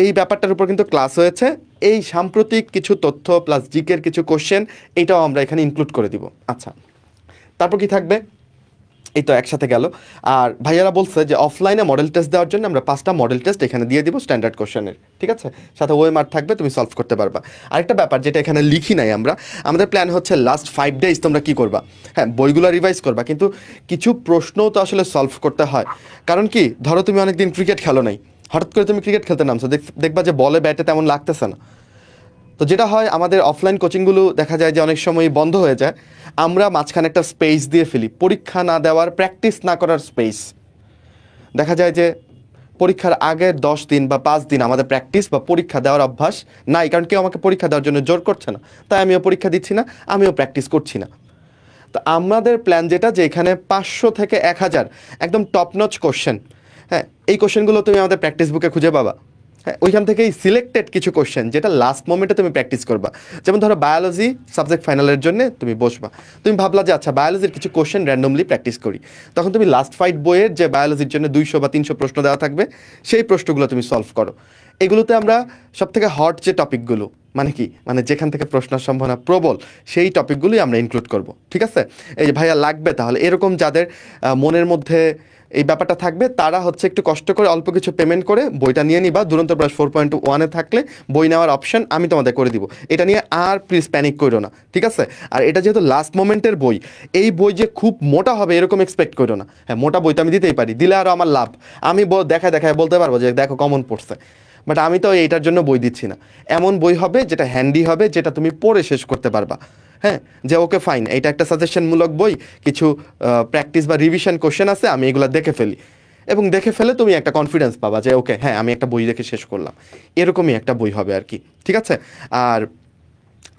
এই ব্যাপারটার উপর কিন্তু ক্লাস হয়েছে, এই সাম্প্রতিক কিছু তথ্য প্লাস জিকের কিছু কোশ্চেন, এটাও আমরা এখানে ইনক্লুড করে দিব। আচ্ছা, তারপর কি থাকবে, এই তো একসাথে গেল। আর ভাইয়ারা বলছে যে অফলাইনে মডেল টেস্ট দেওয়ার জন্য আমরা 5টা মডেল টেস্ট এখানে দিয়ে দিব স্ট্যান্ডার্ড কোশ্চেনের, ঠিক আছে? সাথে ওএমআর থাকবে, তুমি সলভ করতে পারবা। আরেকটা ব্যাপার যেটা এখানে লিখি নাই আমরা, আমাদের প্ল্যান হচ্ছে লাস্ট 5 ডেজ তোমরা কি করবা, হ্যাঁ বইগুলো রিভাইজ করবা, কিন্তু কিছু প্রশ্নও তো আসলে সলভ করতে হয়। কারণ কি, ধরো তুমি অনেকদিন ক্রিকেট খেলো নাই, হঠাৎ করে তুমি ক্রিকেট খেলতে নামছো, দেখবা যে বলে ব্যাটে তেমন লাগতেছে না। তো যেটা হয় আমাদের অফলাইন কোচিংগুলো দেখা যায় যে অনেক সময় বন্ধ হয়ে যায়, আমরা মাঝখানে একটা স্পেস দিয়ে ফেলি, পরীক্ষা না দেওয়ার, প্র্যাকটিস না করার স্পেস। দেখা যায় যে পরীক্ষার আগের 10 দিন বা 5 দিন আমাদের প্র্যাকটিস বা পরীক্ষা দেওয়ার অভ্যাস নাই, কারণ কেউ আমাকে পরীক্ষা দেওয়ার জন্য জোর করছে না, তাই আমিও পরীক্ষা দিচ্ছি না, আমিও প্র্যাকটিস করছি না। তো আমাদের প্ল্যান যেটা, যে এখানে 500 থেকে 1000 একদম টপ নচ কোশ্চেন, হ্যাঁ এই কোশ্চেনগুলো তুমি আমাদের প্র্যাকটিস বুকে খুঁজে পাবা। হ্যাঁ, ওইখান থেকেই সিলেক্টেড কিছু কোশ্চেন যেটা লাস্ট মোমেন্টে তুমি প্র্যাকটিস করবা। যেমন ধরো বায়োলজি সাবজেক্ট ফাইনালের জন্য তুমি বসবা, তুমি ভাবলা যে আচ্ছা বায়োলজির কিছু কোশ্চেন র্যান্ডমলি প্র্যাকটিস করি, তখন তুমি লাস্ট ফাইট বইয়ের যে বায়োলজির জন্য 200 বা 300 প্রশ্ন দেওয়া থাকবে, সেই প্রশ্নগুলো তুমি সলভ করো। এগুলোতে আমরা সব থেকে হট যে টপিকগুলো, মানে কি, মানে যেখান থেকে প্রশ্নের সম্ভাবনা প্রবল, সেই টপিকগুলোই আমরা ইনক্লুড করব, ঠিক আছে? এই যে ভাইয়া লাগবে, তাহলে এরকম যাদের মনের মধ্যে এই ব্যাপারটা থাকবে, তারা হচ্ছে একটু কষ্ট করে অল্প কিছু পেমেন্ট করে বইটা নিয়ে নিবা। দুরন্ত প্রয়াস 4.1-এ থাকলে বই নেওয়ার অপশন আমি তোমাদের করে দিব, এটা নিয়ে আর প্লিজ প্যানিক করো না, ঠিক আছে? আর এটা যেহেতু লাস্ট মোমেন্টের বই, এই বই যে খুব মোটা হবে এরকম এক্সপেক্ট করো না। হ্যাঁ, মোটা বই তো আমি দিতেই পারি, দিলে আরও আমার লাভ, আমি দেখায় বলতে পারবো যে দেখো কমন পড়ছে, বাট আমি তো এইটার জন্য বই দিচ্ছি না। এমন বই হবে যেটা হ্যান্ডি হবে, যেটা তুমি পড়ে শেষ করতে পারবা। হ্যাঁ, যে ওকে ফাইন, এটা একটা সাজেশনমূলক বই, কিছু প্র্যাকটিস বা রিভিশন কোশ্চেন আছে, আমি এগুলো দেখে ফেলি, এবং দেখে ফেলে তুমি একটা কনফিডেন্স পাবা যে ওকে হ্যাঁ আমি একটা বই দেখে শেষ করলাম, এরকমই একটা বই হবে আর কি, ঠিক আছে? আর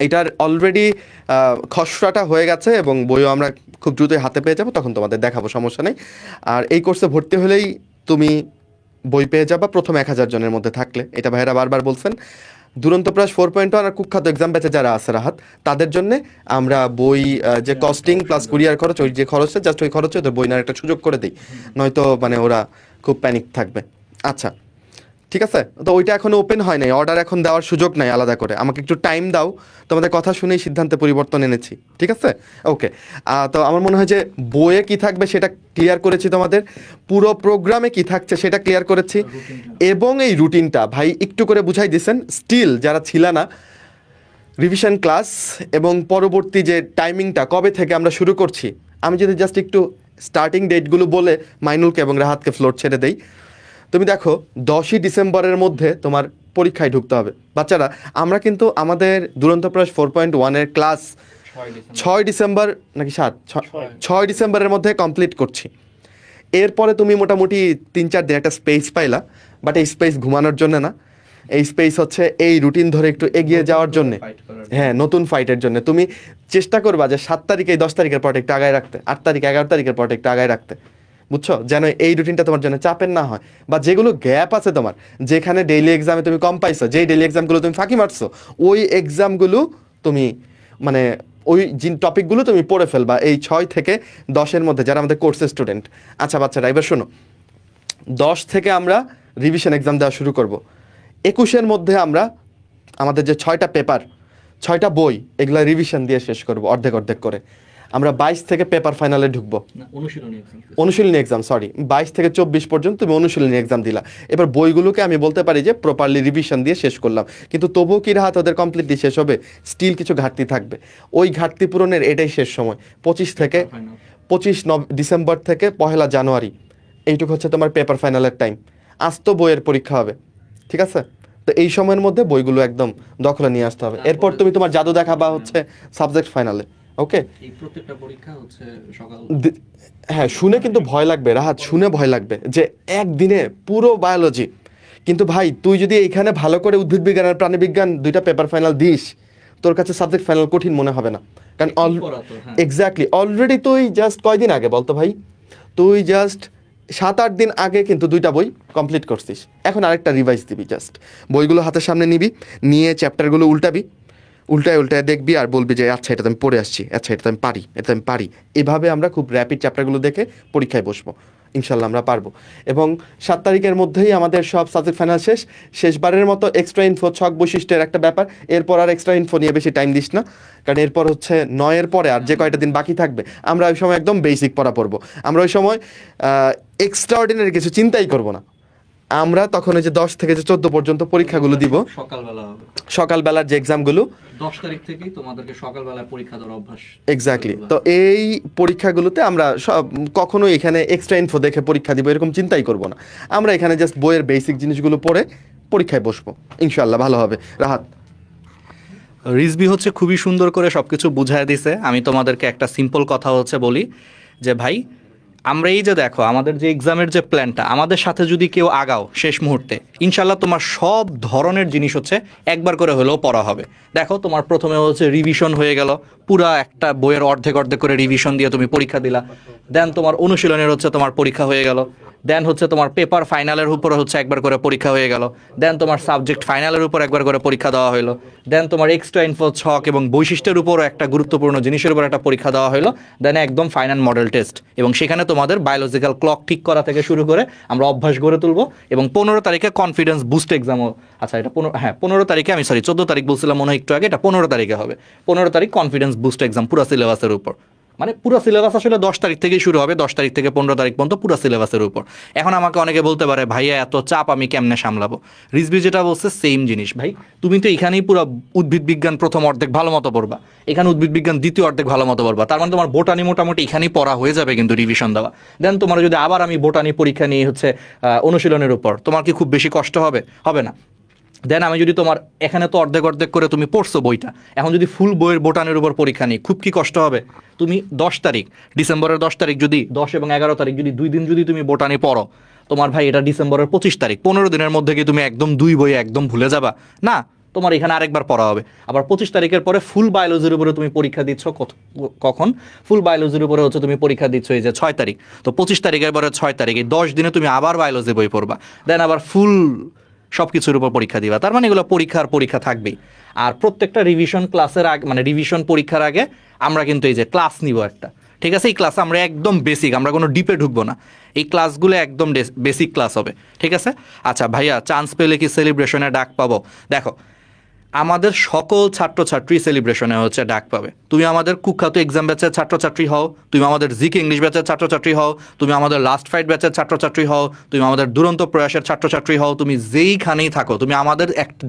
এটার অলরেডি খসড়াটা হয়ে গেছে এবং বইও আমরা খুব দ্রুতই হাতে পেয়ে যাবো, তখন তোমাদের দেখাবো, সমস্যা নেই। আর এই কোর্সে ভর্তি হলেই তুমি বই পেয়ে যাবা প্রথম 1000 জনের মধ্যে থাকলে। এটা ভাইয়েরা বারবার বলছেন। দুরন্ত প্লাস 4.1 আর কুখ্যাত এক্সাম ব্যাচে যারা আছে রাহাত, তাদের জন্য আমরা বই যে কস্টিং প্লাস কুরিয়ার খরচ, ওই যে খরচটা জাস্ট ওই খরচে ওদের বই নেওয়ার একটা সুযোগ করে দিই, নয়তো মানে ওরা খুব প্যানিক থাকবে। আচ্ছা ঠিক আছে, তো ওইটা এখনো ওপেন হয় নাই, অর্ডার এখন দেওয়ার সুযোগ নাই আলাদা করে, আমাকে একটু টাইম দাও, তোমাদের কথা শুনেই সিদ্ধান্তে পরিবর্তন এনেছি, ঠিক আছে? ওকে, তো আমার মনে হয় যে বইয়ে কি থাকবে সেটা ক্লিয়ার করেছি, তোমাদের পুরো প্রোগ্রামে কি থাকছে সেটা ক্লিয়ার করেছি, এবং এই রুটিনটা ভাই একটু করে বুঝাই দিয়েছেন। স্টিল যারা ছিল না, রিভিশন ক্লাস এবং পরবর্তী যে টাইমিংটা কবে থেকে আমরা শুরু করছি, আমি যদি জাস্ট একটু স্টার্টিং ডেটগুলো বলে মাইনুলকে এবং রাহাতকে ফ্লোর ছেড়ে দেই। তুমি দেখো 10ই ডিসেম্বরের মধ্যে তোমার পরীক্ষায় ঢুকতে হবে। বাচ্চারা আমরা কিন্তু আমাদের দুরন্ত প্রয়াস 4.1 এর ক্লাস 6 ডিসেম্বর নাকি 6 ডিসেম্বরের মধ্যে কমপ্লিট করছি। এরপরে তুমি মোটামুটি 3-4 দিন একটা স্পেস পাইলা, বাট এই স্পেস ঘুমানোর জন্য না, এই স্পেস হচ্ছে এই রুটিন ধরে একটু এগিয়ে যাওয়ার জন্য, হ্যাঁ নতুন ফাইটের জন্য। তুমি চেষ্টা করবা যে 7 তারিখে 10 তারিখের পর একটু আগায় রাখতে, 8 তারিখ 11 তারিখের পর একটু আগায় রাখতে, বুঝছো? যেন এই রুটিনটা তোমার জন্য চাপের না হয়, বা যেগুলো গ্যাপ আছে তোমার, যেখানে ডেইলি এক্সামে তুমি কম পাইছো, যেই ডেইলি এক্সামগুলো তুমি ফাঁকি মারছো, ওই এক্সামগুলো তুমি মানে ওই টপিকগুলো তুমি পড়ে ফেলবা এই 6 থেকে 10-এর মধ্যে, যারা আমাদের কোর্সের স্টুডেন্ট। আচ্ছা বাচ্চারা এবার শোনো, 10 থেকে আমরা রিভিশন এক্সাম দেওয়া শুরু করব। 21-এর মধ্যে আমরা আমাদের যে 6টা পেপার, 6টা বই, এগুলা রিভিশন দিয়ে শেষ করব অর্ধেক অর্ধেক করে। আমরা 22 থেকে পেপার ফাইনালে ঢুকবো, অনুশীলনী এক্সাম, সরি 22 থেকে 24 পর্যন্ত তুমি অনুশীলনী এক্সাম দিলা। এবার বইগুলোকে আমি বলতে পারি যে প্রপারলি রিভিশন দিয়ে শেষ করলাম, কিন্তু তবুও কি রাহাত ওদের কমপ্লিটলি শেষ হবে? স্টিল কিছু ঘাটতি থাকবে, ওই ঘাটতি পূরণের এটাই শেষ সময়। 25 ডিসেম্বর থেকে 1 জানুয়ারি এইটুকু হচ্ছে তোমার পেপার ফাইনালের টাইম। আজ তো বইয়ের পরীক্ষা হবে, ঠিক আছে? তো এই সময়ের মধ্যে বইগুলো একদম দখলে নিয়ে আসতে হবে। এরপর তুমি তোমার জাদু দেখাবা হচ্ছে সাবজেক্ট ফাইনালে। ওকে, এই প্রত্যেকটা পরীক্ষা হচ্ছে সকাল, হ্যাঁ শুনে কিন্তু ভয় লাগবে রাহাত, শুনে ভয় লাগবে যে একদিনে পুরো বায়োলজি। কিন্তু ভাই তুই যদি এইখানে ভালো করে উদ্ভিদ বিজ্ঞান আর প্রাণীবিজ্ঞান 2টা পেপার ফাইনাল দিস, তোর কাছে সাবজেক্ট ফাইনাল কঠিন মনে হবে না, কারণ এক্স্যাক্টলি অলরেডি তুই জাস্ট কয়দিন আগে বলতো ভাই, তুই জাস্ট 7-8 দিন আগে কিন্তু 2টা বই কমপ্লিট করছিস, এখন আরেকটা রিভাইজ দিবি। জাস্ট বইগুলো হাতের সামনে নিবি, নিয়ে চ্যাপ্টারগুলো উল্টাবি, উল্টায় উল্টায় দেখবি আর বলবি যে আচ্ছা এটা তো আমি পড়ে আসছি, আচ্ছা এটা তো আমি পারি, এটা আমি পারি। এভাবে আমরা খুব র্যাপিড চ্যাপ্টারগুলো দেখে পরীক্ষায় বসবো, ইনশাল্লাহ আমরা পারবো। এবং 7 তারিখের মধ্যেই আমাদের সব সাবজেক্ট ফাইনাল শেষ। শেষবারের মতো এক্সট্রা ইনফো, ছক বৈশিষ্ট্যের একটা ব্যাপার, এরপর আর এক্সট্রা ইনফো নিয়ে বেশি টাইম দিস না, কারণ এরপর হচ্ছে 9-এর পরে আর যে কয়টা দিন বাকি থাকবে আমরা ওই সময় একদম বেসিক পড়া পড়বো। আমরা ওই সময় এক্সট্রা অর্ডিনারি কিছু চিন্তাই করবো না। আমরা তখন ওই যে 10 থেকে 14 পর্যন্ত পরীক্ষাগুলো দিব, সকালবেলার যে এক্সামগুলো 10 তারিখ থেকেই তোমাদেরকে সকালবেলা পরীক্ষা দেওয়ার অভ্যাস। এক্স্যাক্টলি, তো এই পরীক্ষাগুলোতে আমরা সব কখনো এখানে এক্সট্রা ইনফো দেখে পরীক্ষা দিব এরকম চিন্তাই করব না। আমরা এখানে জাস্ট বইয়ের বেসিক জিনিসগুলো পড়ে পরীক্ষায় বসবো, ইনশাআল্লাহ ভালো হবে। রাহাত, রিজবি হচ্ছে খুবই সুন্দর করে সবকিছু বুঝায় দিছে। আমি তোমাদেরকে একটা সিম্পল কথা হচ্ছে বলি যে ভাই, আমরা এই যে দেখো আমাদের যে এক্সামের যে প্ল্যানটা, আমাদের সাথে যদি কেউ আগাও শেষ মুহূর্তে, ইনশাল্লাহ তোমার সব ধরনের জিনিস হচ্ছে একবার করে হলেও পড়া হবে। দেখো তোমার প্রথমে হচ্ছে রিভিশন হয়ে গেল, পুরা একটা বইয়ের অর্ধেক অর্ধেক করে রিভিশন দিয়ে তুমি পরীক্ষা দিলা। দেন তোমার অনুশীলনের হচ্ছে তোমার পরীক্ষা হয়ে গেল। দেন হচ্ছে তোমার পেপার ফাইনালের উপরে হচ্ছে একবার করে পরীক্ষা হয়ে গেল। দেন তোমার সাবজেক্ট ফাইনালের উপর একবার করে পরীক্ষা দেওয়া হলো। দেন তোমার এক্সট্রা ইনফো, ছক এবং বৈশিষ্ট্যের উপরও একটা গুরুত্বপূর্ণ জিনিসের উপর একটা পরীক্ষা দেওয়া হলো। দেন একদম ফাইনাল মডেল টেস্ট, এবং সেখানে তোমাদের বায়োলজিক্যাল ক্লক ঠিক করা থেকে শুরু করে আমরা অভ্যাস গড়ে তুলবো। এবং 15 তারিখে কনফিডেন্স বুস্ট এক্সামও, আচ্ছা এটা 15 তারিখে, আমি 14 তারিখ বলছিলাম মনে হয় একটু আগে, এটা 15 তারিখে হবে। 15 তারিখ কনফিডেন্স বুস্ট এক্সাম পুরো সিলেবাসের উপর, মানে পুরো সিলেবাস আসলে 10 তারিখ থেকেই শুরু হবে, 10 তারিখ থেকে 15 তারিখ পর্যন্ত পুরো সিলেবাসের উপর। এখন আমাকে অনেকে বলতে পারে ভাইয়া এত চাপ আমি কেমনে সামলাবো? রিজবি যেটা বলছে সেম জিনিস ভাই, তুমি তো এখানেই পুরো উদ্ভিদ বিজ্ঞান প্রথম অর্ধেক ভালো মতো পড়বা, এখানে উদ্ভিদ বিজ্ঞান দ্বিতীয় অর্ধেক ভালো মতো পড়বা, তার মানে তোমার বোটানি মোটামুটি এখানেই পড়া হয়ে যাবে কিন্তু রিভিশন দেওয়া। দেন তোমার যদি আবার আমি বোটানি পরীক্ষা নিয়ে হচ্ছে অনুশীলনের উপর, তোমার কি খুব বেশি কষ্ট হবে? হবে না। দেন আমি যদি তোমার এখানে তো অর্ধেক অর্ধেক করে তুমি পড়ছো বইটা, এখন যদি ফুল বইয়ের বোটানের উপর পরীক্ষা নিই, খুব কি কষ্ট হবে? তুমি 10 তারিখ, ডিসেম্বরের 10 তারিখ যদি 10 এবং 11 তারিখ যদি 2 দিন যদি তুমি বোটানি পড়ো, তোমার ভাই এটা ডিসেম্বরের 25 তারিখ, 15 দিনের মধ্যে কি তুমি একদম 2 বই একদম ভুলে যাবা? না, তোমার এখানে আরেকবার পড়া হবে। আবার 25 তারিখের পরে ফুল বায়োলজির উপরে তুমি পরীক্ষা দিচ্ছ কখন? ফুল বায়োলজির উপরে হচ্ছে তুমি পরীক্ষা দিচ্ছ এই যে 6 তারিখ। তো 25 তারিখের পরে 6 তারিখ, এই 10 দিনে তুমি আবার বায়োলজি বই পড়বা, দেন আবার ফুল সব কিছুর উপর পরীক্ষা দিবা। তার মানে এগুলো পরীক্ষা থাকবেই। আর প্রত্যেকটা রিভিশন ক্লাসের আগে, মানে রিভিশন পরীক্ষার আগে আমরা কিন্তু এই যে ক্লাস নিব একটা, ঠিক আছে? এই ক্লাস আমরা একদম বেসিক, আমরা কোনো ডিপে ঢুকবো না, এই ক্লাসগুলো একদম বেসিক ক্লাস হবে, ঠিক আছে? আচ্ছা ভাইয়া, চান্স পেলে কি সেলিব্রেশনে ডাক পাবো? দেখো, আমাদের সকল ছাত্রছাত্রী সেলিব্রেশনে হচ্ছে ডাক পাবে। তুমি আমাদের কুখ্যাত এক্সাম ব্যাচের ছাত্রছাত্রী হও, তুমি আমাদের জিকে ইংলিশ ব্যাচের ছাত্রছাত্রী হও, তুমি আমাদের লাস্ট ফাইট ব্যাচের ছাত্রছাত্রী হও, তুমি আমাদের দুরন্ত প্রয়াসের ছাত্রছাত্রী হও, তুমি যেইখানেই থাকো, তুমি আমাদের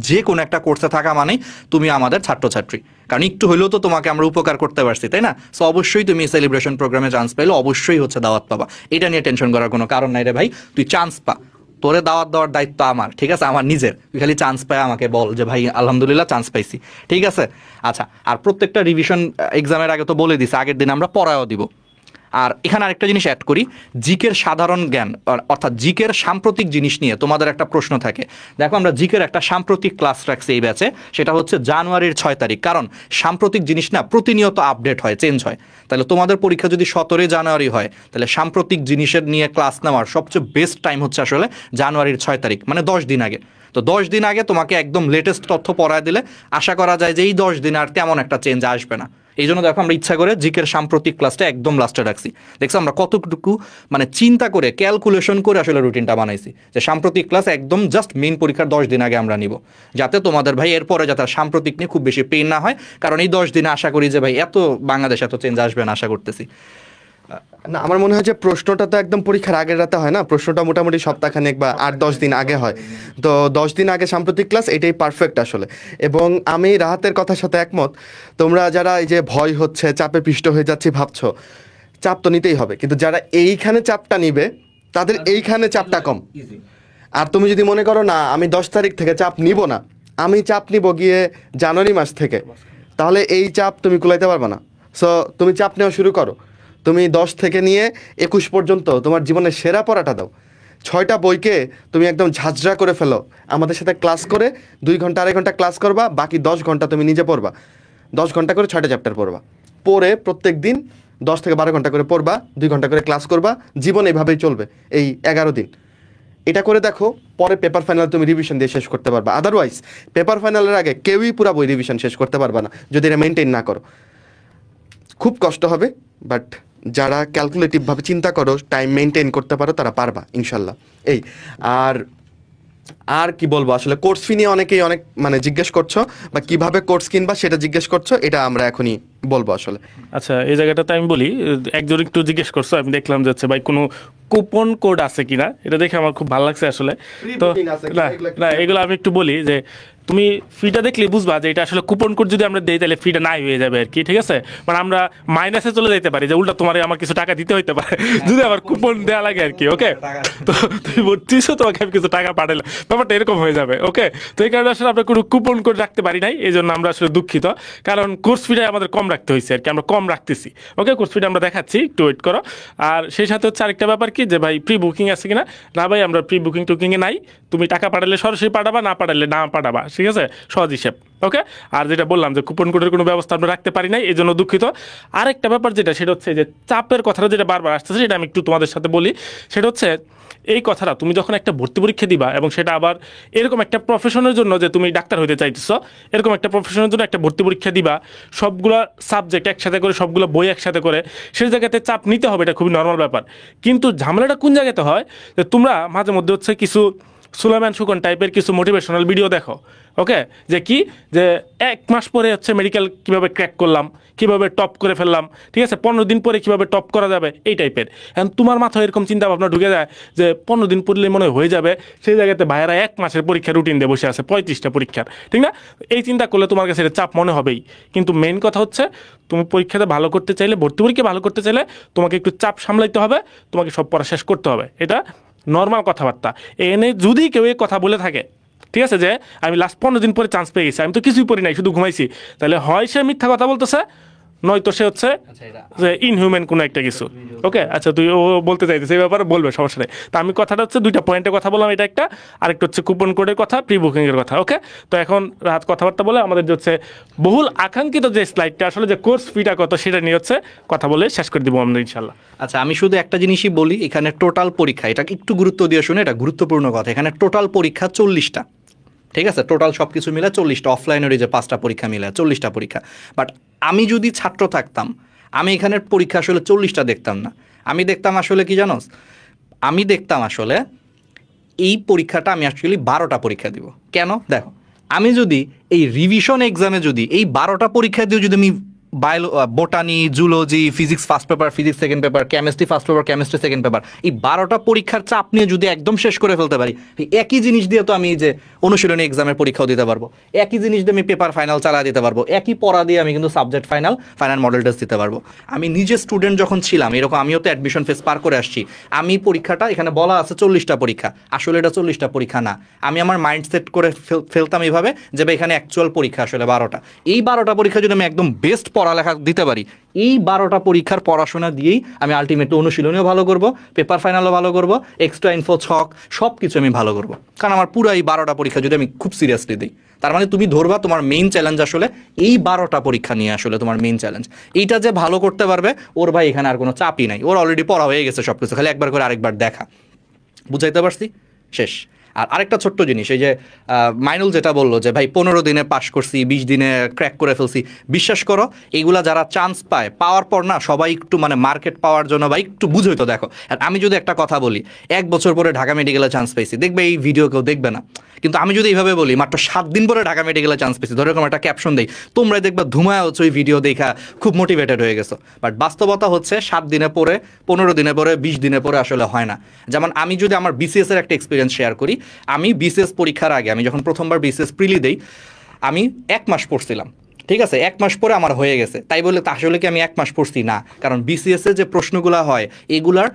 যে কোনো একটা কোর্সে থাকা মানেই তুমি আমাদের ছাত্রছাত্রী। কারণ একটু হলেও তো তোমাকে আমরা উপকার করতে পারছি, তাই না? সো অবশ্যই তুমি সেলিব্রেশন প্রোগ্রামে চান্স পেলে অবশ্যই হচ্ছে দাওয়াত পাবা, এটা নিয়ে টেনশন করার কোনো কারণ নাই রে ভাই। তুই চান্স পা, তোরে দাওয়াত দেওয়ার দায়িত্ব আমার, ঠিক আছে? আমার নিজের। তুই খালি চান্স পায় আমাকে বল যে ভাই আলহামদুলিল্লাহ চান্স পাইছি, ঠিক আছে? আচ্ছা, আর প্রত্যেকটা রিভিশন এক্সামের আগে তো বলে দিছে, আগের দিন আমরা পড়ায়ও দিব। আর এখানে আরেকটা জিনিস অ্যাড করি, জিকের সাধারণ জ্ঞান অর্থাৎ জিকের সাম্প্রতিক জিনিস নিয়ে তোমাদের একটা প্রশ্ন থাকে। দেখো, আমরা জিকের একটা সাম্প্রতিক ক্লাস রাখছি এই ব্যাচে, সেটা হচ্ছে জানুয়ারির 6 তারিখ। কারণ সাম্প্রতিক জিনিস না প্রতিনিয়ত আপডেট হয়, চেঞ্জ হয়। তাহলে তোমাদের পরীক্ষা যদি 17 জানুয়ারি হয়, তাহলে সাম্প্রতিক জিনিসের নিয়ে ক্লাস নেওয়ার সবচেয়ে বেস্ট টাইম হচ্ছে আসলে জানুয়ারির 6 তারিখ, মানে 10 দিন আগে। তো 10 দিন আগে তোমাকে একদম লেটেস্ট তথ্য পড়ায় দিলে আশা করা যায় যে এই 10 দিনে আর তেমন একটা চেঞ্জ আসবে না। এই জন্য দেখো, আমরা ইচ্ছা করে জিকের সাম্প্রতিক ক্লাসটা একদম লাস্টে রাখছি। দেখছো আমরা কতটুকু মানে চিন্তা করে ক্যালকুলেশন করে আসলে রুটিনটা বানাইছি, যে সাম্প্রতিক ক্লাস একদম জাস্ট মেইন পরীক্ষার 10 দিন আগে আমরা নিব, যাতে তোমাদের ভাই এরপরে যাতে সাম্প্রতিক নিয়ে খুব বেশি পেইন না হয়। কারণ এই 10 দিনে আশা করি যে ভাই বাংলাদেশ এত চেঞ্জ আসবে না, আশা করতেছি। না, আমার মনে হয় যে প্রশ্নটা তো একদম পরীক্ষার আগের রাতে হয় না, প্রশ্নটা মোটামুটি সপ্তাহখানেক বা 8-10 দিন আগে হয়। তো 10 দিন আগে সাম্প্রতিক ক্লাস, এটাই পারফেক্ট আসলে। এবং আমি রাহাতের কথার সাথে একমত। তোমরা যারা এই যে ভয় হচ্ছে, চাপে পিষ্ট হয়ে যাচ্ছি ভাবছো, চাপ তো নিতেই হবে, কিন্তু যারা এইখানে চাপটা নিবে তাদের এইখানে চাপটা কম। আর তুমি যদি মনে করো না আমি 10 তারিখ থেকে চাপ নিব না, আমি চাপ নিব গিয়ে জানুয়ারি মাস থেকে, তাহলে এই চাপ তুমি কুলাইতে পারবে না। সো তুমি চাপ নেওয়া শুরু করো। তুমি 10 থেকে নিয়ে 21 পর্যন্ত তোমার জীবনের সেরা পড়াটা দাও। 6টা বইকে তুমি একদম ঝাঁঝরা করে ফেলো, আমাদের সাথে ক্লাস করে 2 ঘন্টা 2.5 ঘন্টা ক্লাস করবা, বাকি 10 ঘন্টা তুমি নিজে পড়বা। 10 ঘন্টা করে 6টা চ্যাপ্টার পড়বা, পড়ে প্রত্যেক দিন 10 থেকে 12 ঘন্টা করে পড়বা, 2 ঘন্টা করে ক্লাস করবা। জীবন এইভাবেই চলবে এই 11 দিন। এটা করে দেখো, পরে পেপার ফাইনাল তুমি রিভিশন দিয়ে শেষ করতে পারবা। আদারওয়াইজ পেপার ফাইনালের আগে কেউই পুরো বই রিভিশন শেষ করতে পারবা না যদি এটা মেনটেন না করো। খুব কষ্ট হবে, বাট যারা ক্যালকুলেটিভভাবে চিন্তা করো, টাইম মেনটেন করতে পারো, তারা পারবা ইনশাল্লাহ। এই আর কি বলবো, আসলে কোর্স ফি নিয়ে অনেকেই অনেক মানে জিজ্ঞেস করছো, বা কিভাবে কোর্স কিনবা সেটা জিজ্ঞেস করছো, এটা আমরা এখনই বলবো আসলে। আচ্ছা, এই জায়গাটাতে আমি বলি, একজন একটু জিজ্ঞেস করছো, আমি দেখলাম যে হচ্ছে ভাই কোনো কুপন কোড আছে কিনা, এটা দেখে আমার খুব ভালো লাগছে আসলে। তো না এগুলো আমি একটু বলি যে তুমি ফিটা দেখলে বুঝবা যে এটা আসলে কুপন কোড যদি আমরা দেই তাহলে ফিটা নাই হয়ে যাবে আর কি, ঠিক আছে? মানে আমরা মাইনাসে চলে যেতে পারি, যে উল্টা তোমার আমার কিছু টাকা দিতে হইতে পারে যদি আবার কুপন দেওয়া লাগে আর কি। ওকে, তো তুমি বলছিস তোমাকে আমি কিছু টাকা পাঠালাম, ব্যাপারটা এরকম হয়ে যাবে। ওকে, তো এই কারণে আসলে আমরা কোনো কুপন কোড রাখতে পারি নাই, এই জন্য আমরা আসলে দুঃখিত। কারণ কোর্স ফিটা আমাদের কম রাখতে হয়েছে আর কি, আমরা কম রাখতেছি। ওকে, কোর্স ফিটা আমরা দেখাচ্ছি, একটু ওয়েট করো। আর সেই সাথে হচ্ছে আরেকটা ব্যাপার কি, যে ভাই প্রি বুকিং আছে কিনা? না ভাই, আমরা প্রি বুকিং টুকিংয়ে নাই। তুমি টাকা পাঠালে সরাসরি পাঠাবা, না পাঠালে না পাঠাবা, ঠিক আছে? সহজ হিসেব। ওকে, আর যেটা বললাম যে কুপন কোডের কোনো ব্যবস্থা আমরা রাখতে পারি নাই, এই জন্য দুঃখিত। আরেকটা ব্যাপার যেটা, সেটা হচ্ছে যে চাপের কথাটা যেটা বারবার আসতেছে, সেটা আমি একটু তোমাদের সাথে বলি। সেটা হচ্ছে এই কথাটা, তুমি যখন একটা ভর্তি পরীক্ষা দিবা, এবং সেটা আবার এরকম একটা প্রফেশনের জন্য যে তুমি ডাক্তার হতে চাইতেছো, এরকম একটা প্রফেশনের জন্য একটা ভর্তি পরীক্ষা দিবা, সবগুলো সাবজেক্ট একসাথে করে, সবগুলো বই একসাথে করে, সেই জায়গাতে চাপ নিতে হবে, এটা খুবই নর্মাল ব্যাপার। কিন্তু ঝামেলাটা কোন জায়গাতে হয়, যে তোমরা মাঝে মধ্যে হচ্ছে কিছু সুলাইমান সুকন টাইপের কিছু মোটিভেশনাল ভিডিও দেখো। ওকে, যে কি, যে 1 মাস পরে হচ্ছে মেডিকেল কিভাবে ক্র্যাক করলাম, কিভাবে টপ করে ফেললাম, ঠিক আছে, 15 দিন পরে কিভাবে টপ করা যাবে, এই টাইপের। এখন তোমার মাথায় এরকম চিন্তা ভাবনা ঢুকে যায় যে 15 দিন পড়লে মনে হয়ে যাবে, সেই জায়গাতে ভাইয়েরা 1 মাসের পরীক্ষা রুটিন দিয়ে বসে আছে, 35টা পরীক্ষার, ঠিক না? এই চিন্তা করলে তোমার কাছে এটা চাপ মনে হবেই। কিন্তু মেইন কথা হচ্ছে, তুমি পরীক্ষাতে ভালো করতে চাইলে, ভর্তি পরীক্ষা ভালো করতে চাইলে তোমাকে একটু চাপ সামলাইতে হবে, তোমাকে সব পড়া শেষ করতে হবে। এটা নর্মাল কথাবার্তা। এনে যদি কেউ এই কথা বলে থাকে, ঠিক আছে, যে আমি লাস্ট 15 দিন পরে চান্স পেয়ে গেছি, আমি তো কিছুই পড়ি নাই, শুধু ঘুমাইছি, তাহলে হয় সে মিথ্যা কথা বলতেছে, নয়তো সে হচ্ছে যে ইনহিউম্যান কোনো একটা কিছু। ওকে আচ্ছা তুই ও বলতে চাইছিস এই ব্যাপারে বলবে, সমস্যা নেই। তো আমি কথাটা হচ্ছে দুইটা পয়েন্টের কথা বললাম, এটা একটা, আরেকটা হচ্ছে কুপন কোডের কথা, প্রি বুকিং এর কথা। ওকে, তো এখন রাত কথাবার্তা বলে আমাদের যে হচ্ছে বহুল আকাঙ্ক্ষিত যে স্লাইডটা আসলে যে কোর্স ফিটা কত সেটা নিয়ে হচ্ছে কথা বলে শেষ করে দিব আমরা ইনশাল্লাহ। আচ্ছা, আমি শুধু একটা জিনিসই বলি, এখানে টোটাল পরীক্ষা, এটা একটু গুরুত্ব দিয়ে শুনে, এটা গুরুত্বপূর্ণ কথা, এখানে টোটাল পরীক্ষা 40টা। ঠিক আছে, টোটাল সব কিছু মিলে 40টা, অফলাইনের যে 5টা পরীক্ষা মিলে 40টা পরীক্ষা। বাট আমি যদি ছাত্র থাকতাম, আমি এখানের পরীক্ষা আসলে 40টা দেখতাম না। আমি দেখতাম আসলে কি জানোস, আমি দেখতাম আসলে এই পরীক্ষাটা আমি অ্যাকচুয়ালি 12টা পরীক্ষা দিব। কেন? দেখো, আমি যদি এই রিভিশন এক্সামে যদি এই 12টা পরীক্ষা দিয়ে যদি আমি botany, zoology, physics first paper, physics second paper, chemistry first paper, chemistry second paper, এই 12টা পরীক্ষার চাপ নিয়ে যদি একদম শেষ করে ফেলতে পারি, এই একই জিনিস দিয়ে তো আমি এই যে অনুশীলনী এক্সামের পরীক্ষাও দিতে পারবো, একই জিনিস দিয়ে আমি পেপার ফাইনাল চালা দিতে পারবো, একই পড়া দিয়ে আমি কিন্তু সাবজেক্ট ফাইনাল মডেল টেস্ট দিতে পারবো। আমি নিজে স্টুডেন্ট যখন ছিলাম, এরকম আমিও তো অ্যাডমিশন ফেস পার করে আসছি, আমি পরীক্ষাটা এখানে বলা আছে 40টা পরীক্ষা, আসলে এটা 40টা পরীক্ষা না। আমি আমার মাইন্ড সেট করে ফেলতাম এইভাবে যে ভাই এখানে অ্যাকচুয়াল পরীক্ষা আসলে 12টা। এই 12টা পরীক্ষা যদি আমি একদম বেস্ট পড়ালেখা দিতে পারি, এই 12টা পরীক্ষার পড়াশোনা দিয়েই আমি আলটিমেটলি অনুশীলনীও ভালো করব, পেপার ফাইনালও ভালো করব, এক্সট্রা ইনফো, ছক, সব কিছু আমি ভালো করব। কারণ আমার পুরো এই 12টা পরীক্ষা যদি আমি খুব সিরিয়াসলি দিই, তার মানে তুমি ধরবা তোমার মেইন চ্যালেঞ্জ আসলে এই 12টা পরীক্ষা নিয়ে আসলে তোমার মেইন চ্যালেঞ্জ। এইটা যে ভালো করতে পারবে, ওর ভাই এখানে আর কোনো চাপই নাই, ওর অলরেডি পড়া হয়ে গেছে সব কিছু, খালি একবার করে আরেকবার দেখা। বুঝাইতে পারছি? শেষ। আর আরেকটা ছোট্ট জিনিস, এই যে মাইনুল যেটা বললো যে ভাই 15 দিনে পাশ করছি, 20 দিনে ক্র্যাক করে ফেলছি, বিশ্বাস করো এইগুলা যারা চান্স পায়, পাওয়ার পর না সবাই একটু মানে মার্কেট পাওয়ার জন্য বা একটু বুঝোই তো। দেখো, আর আমি যদি একটা কথা বলি, 1 বছর পরে ঢাকা মেডিকেলে চান্স পেয়েছি, দেখবে এই ভিডিও কেউ দেখবে না। কিন্তু আমি যদি এইভাবে বলি মাত্র 7 দিন পরে ঢাকা মেডিকেলে চান্স পেয়েছি, ধরে এরকম একটা ক্যাপশন দেই, তোমরা দেখবা ধুমায় হচ্ছে ওই ভিডিও দেখা খুব মোটিভেটেড হয়ে গেছো। বাট বাস্তবতা হচ্ছে 7 দিনে পরে, 15 দিনে পরে, 20 দিনে পরে আসলে হয় না। যেমন আমি যদি আমার বিসিএস এর একটা এক্সপিরিয়েন্স শেয়ার করি, আমি বিসিএস পরীক্ষার আগে, আমি যখন প্রথমবার বিসিএস প্রিলি দেই, আমি 1 মাস পড়ছিলাম। ঠিক আছে, 1 মাস পরে আমার হয়ে গেছে, তাই বলে তা আসলে কি আমি 1 মাস পড়ছি? না, কারণ বিসিএস এর যে প্রশ্নগুলো হয় এগুলার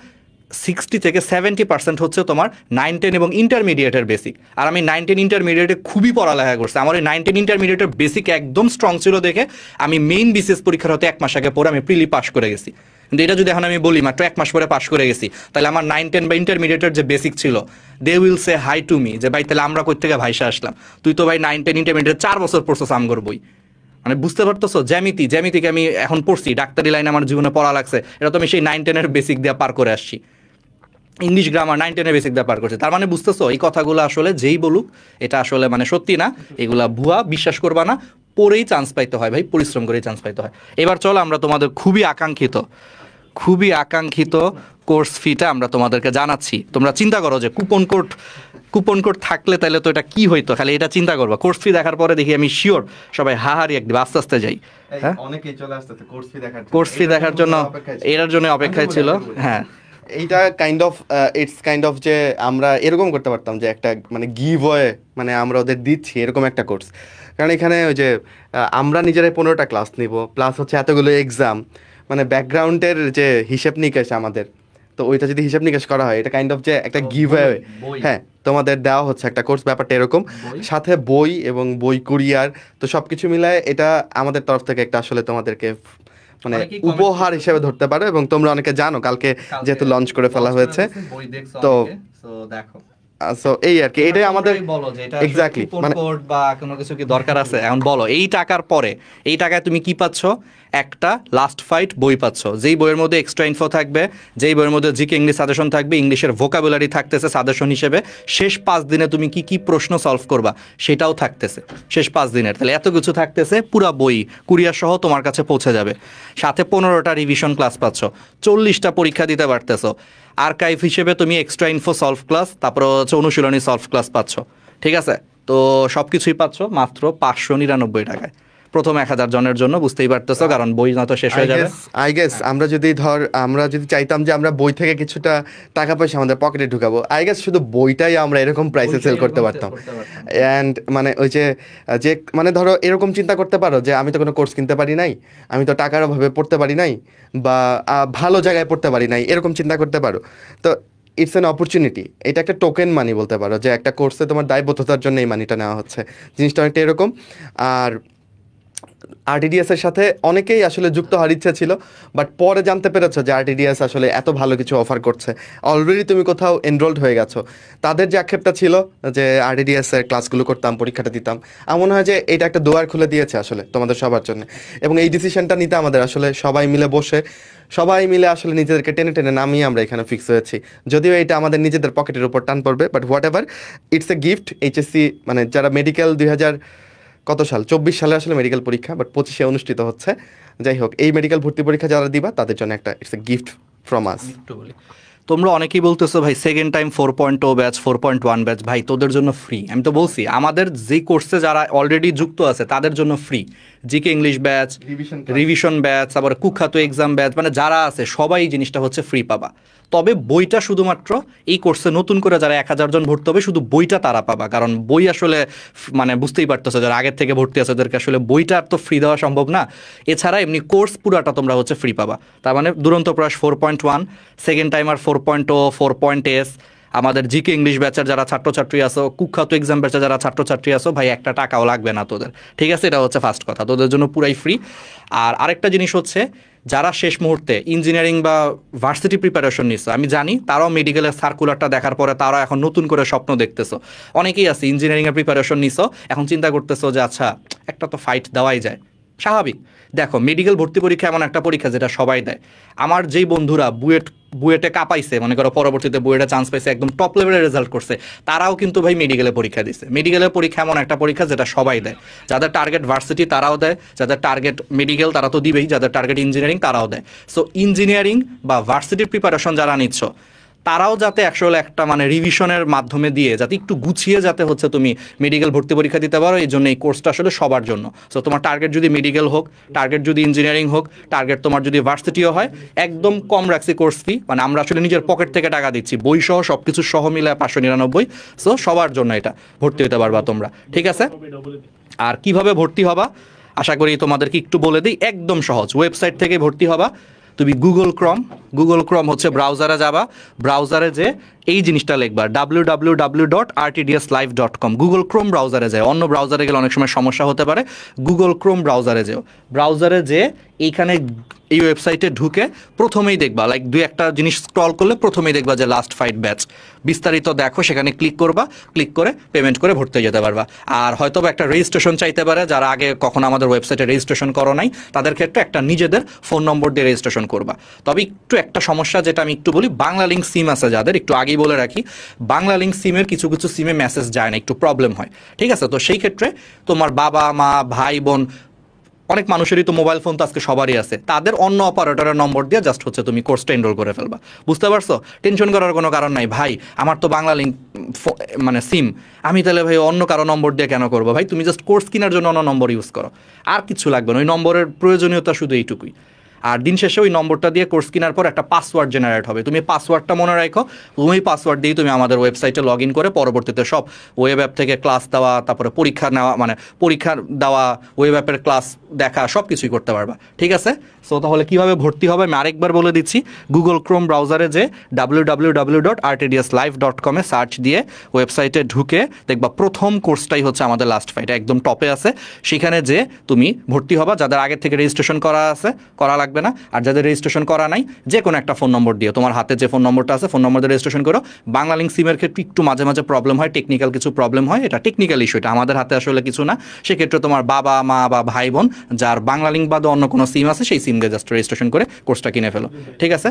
60 থেকে 70% হচ্ছে তোমার 9, 10 এবং ইন্টারমিডিয়েটের বেসিক। আর আমি 9, 10 ইন্টারমিডিয়েটে খুবই পড়ালেখা করছি, আমার এই 9, 10 ইন্টারমিডিয়েটের বেসিক একদম স্ট্রং ছিল দেখে আমি মেইন বিসিএস পরীক্ষার হতে 1 মাস আগে পরে আমি প্রিলি পাস করে গেছি। কিন্তু এটা যদি এখন আমি বলি মাত্র 1 মাস পরে পাস করে গেছি, তাহলে আমার 9, 10 বা ইন্টারমিডিয়েটের যে বেসিক ছিল, they will say hi to me যে ভাই তাহলে আমরা কই থেকে ভাইসা আসলাম, তুই তো ভাই 9, 10 ইন্টারমিডিয়েট 4 বছর পড়ছো আমগর বই। মানে বুঝতে পারতেছো, জ্যামিতিকে আমি এখন পড়ছি, ডাক্তারি লাইন আমার জীবনে পড়া লাগছে, এটা তো আমি সেই 9, 10 এর বেসিক দিয়ে পার করে আসছি। ইংলিশ গ্রামার 9, 10 এর বেসিক দিয়ে পার করছে। তার মানে বুঝতেছো এই কথাগুলো আসলে যেই বলুক এটা আসলে মানে সত্যি না, এগুলা ভুয়া, বিশ্বাস করবা না। পড়েই চান্স পাইতে হয় ভাই, পরিশ্রম করেই চান্স পাইতে হয়। এবার চলো আমরা তোমাদের খুবই আকাঙ্ক্ষিত কোর্স ফিটা আমরা তোমাদেরকে জানাচ্ছি। তোমরা চিন্তা করো যে কুপন কোড থাকলে তাহলে তো এটা কি হইতো, খালি এটা চিন্তা করবা। কোর্স ফি দেখার পরে দেখি আমি শিওর সবাই হাহারি একদম আস্তে আস্তে যাই। হ্যাঁ, অনেকেই চলে আসতেছে কোর্স ফি দেখার জন্য, এটার জন্য অপেক্ষায় ছিল। হ্যাঁ, এইটা ইটস কাইন্ড অফ যে আমরা এরকম করতে পারতাম যে একটা মানে গিভ ওয়ে, মানে আমরা ওদের দিচ্ছি এরকম একটা কোর্স। কারণ এখানে ওই যে আমরা নিজেরাই 15টা ক্লাস নিব, প্লাস হচ্ছে এতগুলো এক্সাম, মানে ব্যাকগ্রাউন্ডের যে হিসেব নিকেশ আমাদের, তো ওইটা যদি হিসাব নিকেশ করা হয়, এটা কাইন্ড অফ যে একটা গিভ ওয়ে। হ্যাঁ, তোমাদের দেওয়া হচ্ছে একটা কোর্স, ব্যাপারটা এরকম, সাথে বই এবং বই কুরিয়ার, তো সবকিছু মিলায় এটা আমাদের তরফ থেকে একটা আসলে তোমাদেরকে মানে উপহার হিসেবে ধরতে পারো। এবং তোমরা অনেকে জানো কালকে যেহেতু লঞ্চ করে ফেলা হয়েছে, তো দেখো সো এই আর কি, এটাই আমাদের বলো যে এটা এক্স্যাক্টলি মানে কোড বা কোনো কিছু কি দরকার আছে এখন বলো। এই টাকার পরে, এই টাকায় তুমি কি পাচ্ছ? একটা লাস্ট ফাইট বই পাচ্ছ, যেই বইয়ের মধ্যে এক্সট্রা ইনফো থাকবে, যেই বইয়ের মধ্যে জিকে ইংলিশ সাজেশন থাকবে, ইংলিশের ভোকাবুলারি থাকতেছে সাজেশন হিসেবে, শেষ 5 দিনে তুমি কি কি প্রশ্ন সলভ করবা সেটাও থাকতেছে শেষ 5 দিনের। তাহলে এত কিছু থাকতেছে, পুরা বই কুরিয়ার সহ তোমার কাছে পৌঁছে যাবে। সাথে 15টা রিভিশন ক্লাস পাচ্ছ, 40টা পরীক্ষা দিতে পারতেছো। আর্কাইভ হিসেবে তুমি এক্সট্রা ইনফো সলভ ক্লাস, তারপর হচ্ছে অনুশীলনী সলভ ক্লাস পাচ্ছ। ঠিক আছে, তো সব কিছুই পাচ্ছ মাত্র 599 টাকায়, প্রথম 1000 জনের জন্য। বুঝতেই পারতেছো, কারণ বই না তো শেষ হয়ে যাবে। আই গেস আমরা যদি চাইতাম যে আমরা বই থেকে কিছুটা টাকা পয়সা আমাদের পকেটে ঢুকাবো, আই গেস শুধু বইটাই আমরা এরকম প্রাইসে সেল করতে পারতাম। অ্যান্ড মানে ওই যে মানে ধরো এরকম চিন্তা করতে পারো যে আমি তো কোনো কোর্স কিনতে পারি নাই, আমি তো টাকার অভাবে পড়তে পারি নাই, বা ভালো জায়গায় পড়তে পারি নাই, এরকম চিন্তা করতে পারো। তো ইটস অ্যান অপরচুনিটি, এটা একটা টোকেন মানি বলতে পারো, যে একটা কোর্সে তোমার দায়বদ্ধতার জন্য এই মানিটা নেওয়া হচ্ছে, জিনিসটা অনেকটা এরকম। আর আরটিডিএস এর সাথে অনেকেই আসলে যুক্ত হওয়ার ইচ্ছা ছিল, বাট পরে জানতে পেরেছো যে আরটিডিএস আসলে এত ভালো কিছু অফার করছে, অলরেডি তুমি কোথাও এনরোলড হয়ে গেছো। তাদের যে আক্ষেপটা ছিল যে আরটিডিএস এর ক্লাসগুলো করতাম, পরীক্ষাটা দিতাম, আমার মনে হয় যে এটা একটা দুয়ার খুলে দিয়েছে আসলে তোমাদের সবার জন্য। এবং এই ডিসিশনটা নিতে আমাদের আসলে সবাই মিলে বসে, সবাই মিলে আসলে নিজেদেরকে টেনে টেনে নামিয়ে আমরা এখানে ফিক্স হয়েছি। যদিও এটা আমাদের নিজেদের পকেটের উপর টান পড়বে, but what ever, it's a gift. HSC মানে যারা মেডিকেল 2024 সালে আসলে মেডিকেল পরীক্ষা, বাট 25-এ অনুষ্ঠিত হচ্ছে। যাই হোক, এই মেডিকেল ভর্তি পরীক্ষা যারা দিবা তাদের জন্য একটা ইটস এ গিফট ফ্রম আস। একটু বলি, তোমরা অনেকেই বলতেছো ভাই সেকেন্ড টাইম 4.0 ব্যাচ 4.1 ব্যাচ, ভাই তোদের জন্য ফ্রি। আমি তো বলছি আমাদের যে কোর্সে যারা অলরেডি যুক্ত আছে তাদের জন্য free. GK English batch, revision batch, আবার কুখ্যাত এক্সাম ব্যাচ, মানে যারা আছে সবাই এই জিনিসটা হচ্ছে ফ্রি পাবা। তবে বইটা শুধুমাত্র এই কোর্সে নতুন করে যারা 1000 জন ভর্তি হবে শুধু বইটা তারা পাবা, কারণ বই আসলে মানে বুঝতেই পারতেছো যারা আগের থেকে ভর্তি আছে ওদেরকে আসলে বইটা আর তো ফ্রি দেওয়া সম্ভব না। এছাড়া এমনি কোর্স পুরাটা তোমরা হচ্ছে ফ্রি পাবা। তার মানে দুরন্ত প্রয়াস 4.1, সেকেন্ড টাইমার 4.0, 4.s, আমাদের জিকে ইংলিশ ব্যাচের যারা ছাত্রছাত্রী আছো, কুখ্যাত এক্সাম ব্যাচের যারা ছাত্রছাত্রী আছো, ভাই একটা টাকাও লাগবে না তোদের, ঠিক আছে? এটা হচ্ছে ফার্স্ট কথা, তোদের জন্য পুরাই ফ্রি। আর আরেকটা জিনিস হচ্ছে যারা শেষ মুহূর্তে ইঞ্জিনিয়ারিং বা ভার্সিটি প্রিপারেশন নিছো, আমি জানি তারাও মেডিকেলের সার্কুলারটা দেখার পরে তারাও এখন নতুন করে স্বপ্ন দেখতেছো। অনেকেই আছে ইঞ্জিনিয়ারিংয়ের প্রিপারেশন নিছো, এখন চিন্তা করতেছো যে আচ্ছা একটা তো ফাইট দেওয়াই যায়, স্বাভাবিক। দেখো মেডিকেল ভর্তি পরীক্ষা এমন একটা পরীক্ষা যেটা সবাই দেয়। আমার যেই বন্ধুরা বুয়েটে কাঁপাইছে, মনে করো পরবর্তীতে বুয়েটে চান্স পাইছে, একদম টপ লেভেলের রেজাল্ট করছে, তারাও কিন্তু ভাই মেডিকেলে পরীক্ষা দিচ্ছে। মেডিকেলের পরীক্ষা এমন একটা পরীক্ষা যেটা সবাই দেয়। যাদের টার্গেট ভার্সিটি তারাও দেয়, যাদের টার্গেট মেডিকেল তারা তো দিবেই, যাদের টার্গেট ইঞ্জিনিয়ারিং তারাও দেয়। সো ইঞ্জিনিয়ারিং বা ভার্সিটির প্রিপারেশন যারা নিচ্ছ তারাও যাতে অ্যাকচুয়ালি একটা মানে রিভিশনের মাধ্যমে দিয়ে যাতে একটু গুছিয়ে যাতে হচ্ছে তুমি মেডিকেল ভর্তি পরীক্ষা দিতে পারো, এই জন্য এই কোর্সটা আসলে সবার জন্য। সো তোমার টার্গেট যদি মেডিকেল হোক, টার্গেট যদি ইঞ্জিনিয়ারিং হোক, টার্গেট তোমার যদি ভার্সিটিও হয়, একদম কম রাখছি কোর্স ফি, মানে আমরা আসলে নিজের পকেট থেকে টাকা দিচ্ছি, বই সহ সব কিছু সহ মিলে 599। সো সবার জন্য এটা ভর্তি হতে পারবা তোমরা, ঠিক আছে? আর কিভাবে ভর্তি হবা আশা করি তোমাদেরকে একটু বলে দিই, একদম সহজ। ওয়েবসাইট থেকে ভর্তি হবা। তুমি গুগল ক্রম হচ্ছে ব্রাউজারে যাবা, ব্রাউজারে যে এই জিনিসটা লিখবা www.rtdslive.com। গুগল ক্রোম ব্রাউজারে যায়, অন্য ব্রাউজারে গেলে অনেক সময় সমস্যা হতে পারে। গুগল ক্রোম ব্রাউজারে যেও, ব্রাউজারে যে এইখানে এই ওয়েবসাইটে ঢুকে প্রথমেই দেখবা লাইক দুই একটা জিনিস স্ক্রল করলে প্রথমেই দেখবা যে লাস্ট ফাইট ব্যাচ, বিস্তারিত দেখো, সেখানে ক্লিক করবা, ক্লিক করে পেমেন্ট করে ভর্তি যেতে পারবা। আর হয়তো বা একটা রেজিস্ট্রেশন চাইতে পারে, যারা আগে কখনো আমাদের ওয়েবসাইটে রেজিস্ট্রেশন করো নাই তাদের ক্ষেত্রে একটা নিজেদের ফোন নম্বর দিয়ে রেজিস্ট্রেশন করবা। তবে একটু একটা সমস্যা যেটা আমি একটু বলি, বাংলা লিঙ্ক সিম আছে যাদের, একটু আগেই বলে রাখি, বাংলা লিঙ্ক সিমের কিছু কিছু সিমে মেসেজ যায় না, একটু প্রবলেম হয়, ঠিক আছে? তো সেই ক্ষেত্রে তোমার বাবা মা ভাই বোন, অনেক মানুষেরই তো মোবাইল ফোন তো আজকে সবারই আছে, তাদের অন্য অপারেটরের নম্বর দিয়ে জাস্ট হচ্ছে তুমি কোর্সটা এনরোল করে ফেলবা। বুঝতে পারছো? টেনশন করার কোনো কারণ নাই ভাই, আমার তো বাংলা লিঙ্ক মানে সিম, আমি তাহলে ভাই অন্য কারো নম্বর দিয়ে কেন করবো? ভাই তুমি জাস্ট কোর্স কেনার জন্য অন্য নম্বর ইউজ করো, আর কিছু লাগবে না। ওই নম্বরের প্রয়োজনীয়তা শুধু এইটুকুই। আর দিন শেষে ওই নম্বরটা দিয়ে কোর্স কেনার পর একটা পাসওয়ার্ড জেনারেট হবে, তুমি পাসওয়ার্ডটা মনে রাখো, ওই পাসওয়ার্ড দিয়েই তুমি আমাদের ওয়েবসাইটে লগ ইন করে পরবর্তীতে সব ওয়েব অ্যাপ থেকে ক্লাস দেওয়া, তারপরে পরীক্ষা নেওয়া, মানে পরীক্ষা দেওয়া, ওয়েব অ্যাপের ক্লাস দেখা, সব কিছুই করতে পারবা, ঠিক আছে? সো তাহলে কীভাবে ভর্তি হবে আমি আরেকবার বলে দিচ্ছি। গুগল ক্রোম ব্রাউজারে যে www.rtdslive.com সার্চ দিয়ে ওয়েবসাইটে ঢুকে দেখবা প্রথম কোর্সটাই হচ্ছে আমাদের লাস্ট ফাইট, একদম টপে আছে। সেখানে যে তুমি ভর্তি হবা, যাদের আগে থেকে রেজিস্ট্রেশন করা আছে করা লাগবে না, আর যাদের রেজিস্ট্রেশন করা নাই যে কোনো একটা ফোন নম্বর দিয়ে, তোমার হাতে যে ফোন নম্বরটা আছে ফোন নম্বর দিয়ে রেজিস্ট্রেশন করো। বাংলা লিঙ্ক সিমের ক্ষেত্রে একটু মাঝে মাঝে প্রবলেম হয়, টেকনিক্যাল কিছু প্রবলেম হয়, এটা টেকনিক্যাল ইস্যু, এটা আমাদের হাতে আসলে কিছু না। সেক্ষেত্রে তোমার বাবা মা বা ভাই বোন যার বাংলা লিঙ্ক বাদে অন্য কোনো সিম আছে সেই সিম দিয়ে জাস্ট রেজিস্ট্রেশন করে কোর্সটা কিনে ফেলো, ঠিক আছে?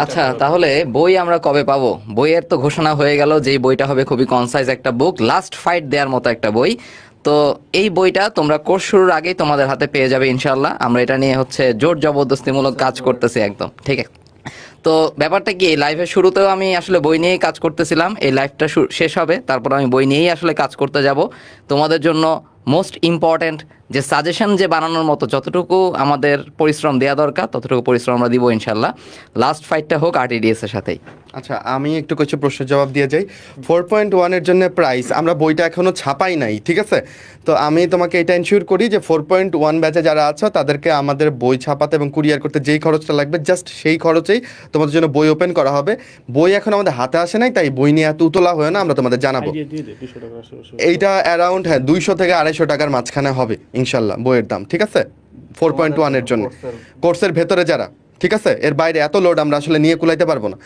আচ্ছা, তাহলে বই আমরা কবে পাবো? বইয়ের তো ঘোষণা হয়ে গেল যে বইটা হবে খুবই কনসাইজ একটা বুক, লাস্ট ফাইট দেওয়ার মতো একটা বই। তো এই বইটা তোমরা কোর্স শুরুর আগেই তোমাদের হাতে পেয়ে যাবে ইনশাল্লাহ। আমরা এটা নিয়ে হচ্ছে জোর জবরদস্তিমূলক কাজ করতেছি একদম, ঠিক আছে? তো ব্যাপারটা কি, এই লাইভের শুরুতেও আমি আসলে বই নিয়েই কাজ করতেছিলাম, এই লাইভটা শেষ হবে তারপর আমি বই নিয়েই আসলে কাজ করতে যাব। তোমাদের জন্য মোস্ট ইম্পর্ট্যান্ট যে সাজেশন যে বানানোর মতো যতটুকু আমাদের পরিশ্রম দেওয়া দরকার ততটুকু পরিশ্রম আমরা দিব ইনশাল্লাহ। লাস্ট ফাইটটা হোক RTDS এর সাথেই। আচ্ছা, আমি একটু কিছু প্রশ্নের জবাব দিয়ে যাই। 4.1 এর জন্য প্রাইস, আমরা বইটা এখনো ছাপাই নাই, ঠিক আছে? তো আমি তোমাকে এটা এনশিওর করি যে 4.1 ব্যাচে যারা আছো তাদেরকে আমাদের বই ছাপাতে এবং কুরিয়ার করতে যেই খরচটা লাগবে জাস্ট সেই খরচেই তোমাদের জন্য বই ওপেন করা হবে। বই এখন আমাদের হাতে আসে নাই, তাই বই নিয়ে এত উতলা হয় না, আমরা তোমাদের জানাবো। এইটা অ্যারাউন্ড 200 থেকে 250 টাকার মাঝখানে হবে ইনশাল্লাহ বইয়ের দাম, ঠিক আছে? 4.1 এর জন্য কোর্সের ভেতরে যারা, ঠিক আছে? এর বাইরে এত লোড আমরা আসলে নিয়ে কুলাইতে পারবো না,